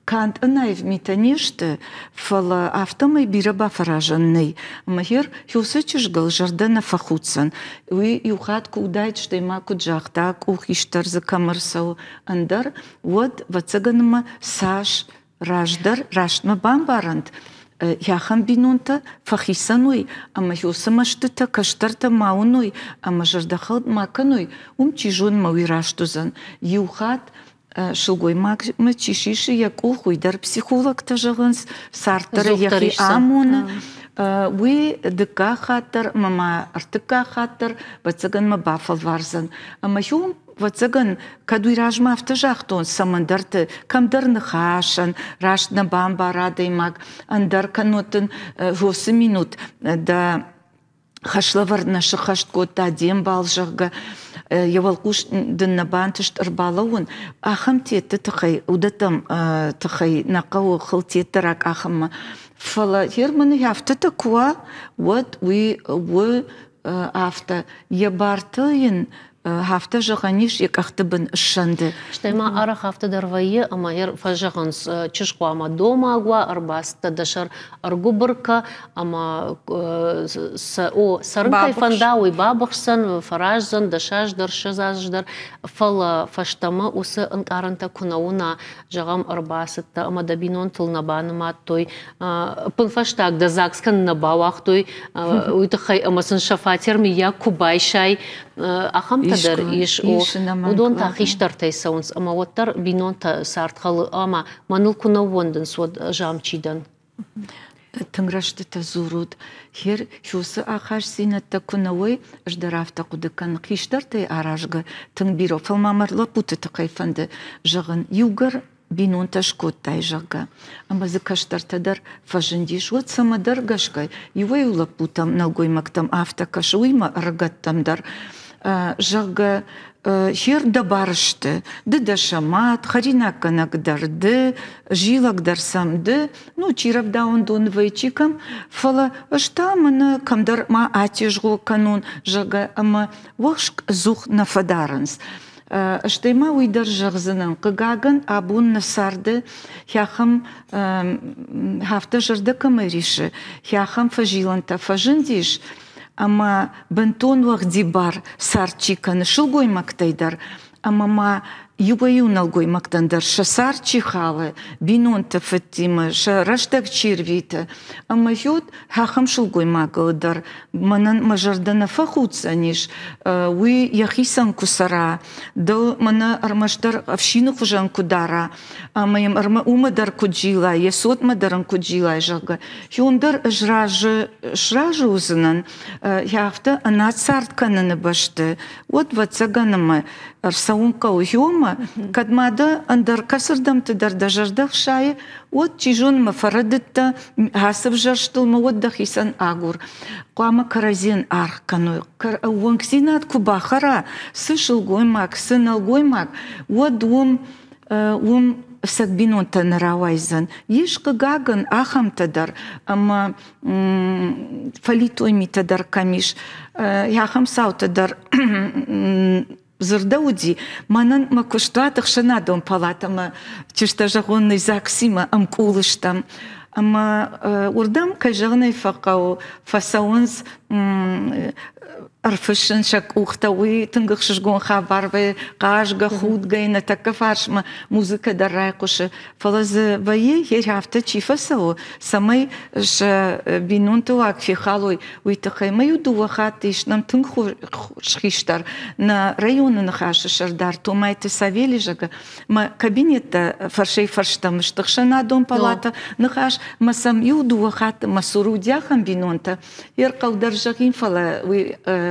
кант анаев митаниште фала автомай бираба фаражанный махер хюсычышгал жардана фахутсан уи юхатку удайт штейма куджахтак ухиштар за камарсау андар вот вацаганма саш раждар раштма бамбарант яхан бинунта фахисануй ама хюсамаштыта каштарта маунуй ама жардахал макануй чижун мауираштузан юхат шылгой макмы чишиши якул хуйдар психолог тажыгынс сартары яхи амуна уи дыка хаттар мама артыка хаттар бацаган ма бафал варзан ама хюм вацаган кадуйражма автожахтон самандарты камдар хашан рашна бамба радаймак андар канотын 8 минут да хашлавар нашы хашткота дем балжыгы Явалкуш дынна бантышт арбалауын ахам теті тұқай удатам тұқай нақау қыл тетірак ахама фала ерманы яфтыты куа вот уи афта ебартыйын hafta жаганиш якахтыбын шанды. Штайма ара hafta дарвайы ама ер фажаганс чышку ама дома агва арбаста дашар аргубырка ама сарынкай фандауи бабахсан фаражзан дашаждар шазаждар фала фаштама усы анкаранта кунауна жагам арбасытта ама дабинон тылнабаныма той пын фаштаг да закскан набавах той уйтахай амасын шафатерми я кубайшай ахам тадар иш удон та хиштар тайсаунс ама ваттар бинон та сартхалы ама маныл кунавондын сод жамчидан Тыңрашты та зуруд хер шусы ахаш синатта кунавой ждарафта кудыкан хиштар тай аражга тың биро фалмамарлы путы тақайфанды жагын югар бинон ташкот тай жага ама закаштар тадар фажындиш вот самадар гашкай ювай улапутам налгоймактам автокаш уйма рагаттамдар жага хер да барышты, да шамат, харинаканагдарды, жилагдарсамды, ну чирабда ондон вайчикам, фала штамана камдар ма атижгу канун жага ама вахшк зух нафадаранс. Штайма уйдар жагзынан кыгаган абун насарды хяхам хафта жырда камариши, хяхам фажиланта фажындиш, ама бентон вахдибар сарчиканы шылгой мактайдар, ама ма юбаю налгой мактандар шасар чихалы, бинон тафатима, шараштак червита, ама юд хахам шылгой магылдар, манан мажардана фахуцаниш, уи яхисан кусара, да мана армашдар авшину хужан кудара, ама ям арма умадар куджила, ясот мадаран куджила жага, юндар шражы узынан, яхта ана царткананы башты, вот вацаганама арсаунка уйома, кадмада андар касырдам тыдар дажардах шайы, вот чижон мафарадытта хасып жарштылма вот дахисан агур. Куама каразин архкану, уанксинат кубахара, сышыл гоймак, сынал гоймак, вот сагбинон танаравайзан. Ешка гаган ахам тадар, ама фалитойми тадар камиш, яхам сау тадар Зырдауди, манан ма куштуатых шанадом палатама, чиштажагонный заксима амкулыштам. Ама урдам кажагнай факау фасаунс арфышын шак ухтауи тынгықшыжгон хабарвы қажға худгайна такка фаршма музыка дарай кушы фалазы вае херяфта чифасау самай ж бинунту акфихалой уйтахай маю дуахаты ишнам тынг шхиштар на районы нахаши шардар тумайты савелижага ма кабинетта фаршей фарштам штыхшана дом палата нахаш масам ю дуахаты масуру дяхам бинунта ерқау даржагин фала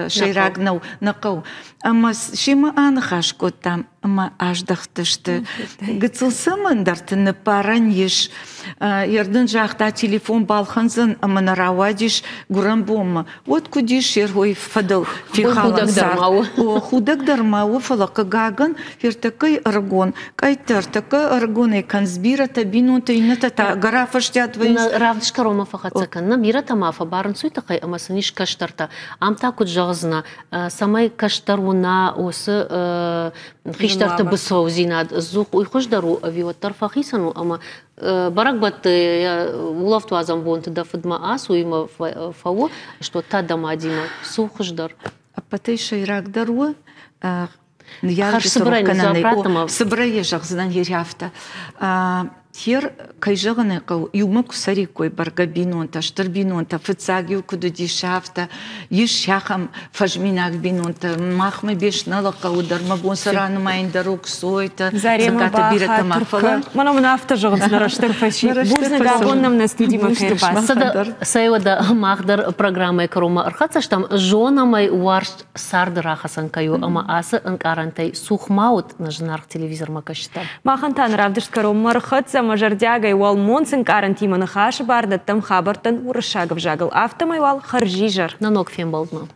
شيراقنا نقو أما شيما أنا خاشكو تام أما أجدختشت قتل سمن درت نبارنيش يردن جاختا تليفون بالخنزن أما نراواجيش قرن بوم وات كوديش يرهوي فدل في خالصار وخودك درماو فلقا قاقن يرتقي أرغون كاي ترتقي أرغون كان زبيرة تبينون تينتا تا غرافش تياتوين رافدش كروما فقط سكن نميرة تما فبارن سويتقي أما سنيش كشترتا أم تاكو جغزنا سماي كشترونا وس خيشترت بسو زيناد الزوق ويخش درو أبي والطرف خيسنو أما بركبت ولفتو عزم بونت دفد ما أس ويما فو что та дома дима сухож дар апатай шайрак дару я собрае жагздан еряфта Хер кайжаганы кау юмак сарикой баргабинонта штарбинонта фцагиу куду дишафта ешахам фажминак бинонта махмы бешнала кау дармабон сараны майын дарук сойта заката бирата махфала мана мнафта жагзна раштар фаши бузна габоннам на студии макерпас сада сайода махдар программа крома архацаштам жонамай уарш сардра хасан каю ама асы анкарантай сухмаут на жнарх телевизор макашта махантан равдыш крома архаца мажардягай вал монсын карантиманы хашы барды тым хабартын урышагов жагыл автомай вал харжижар нанок фем болдма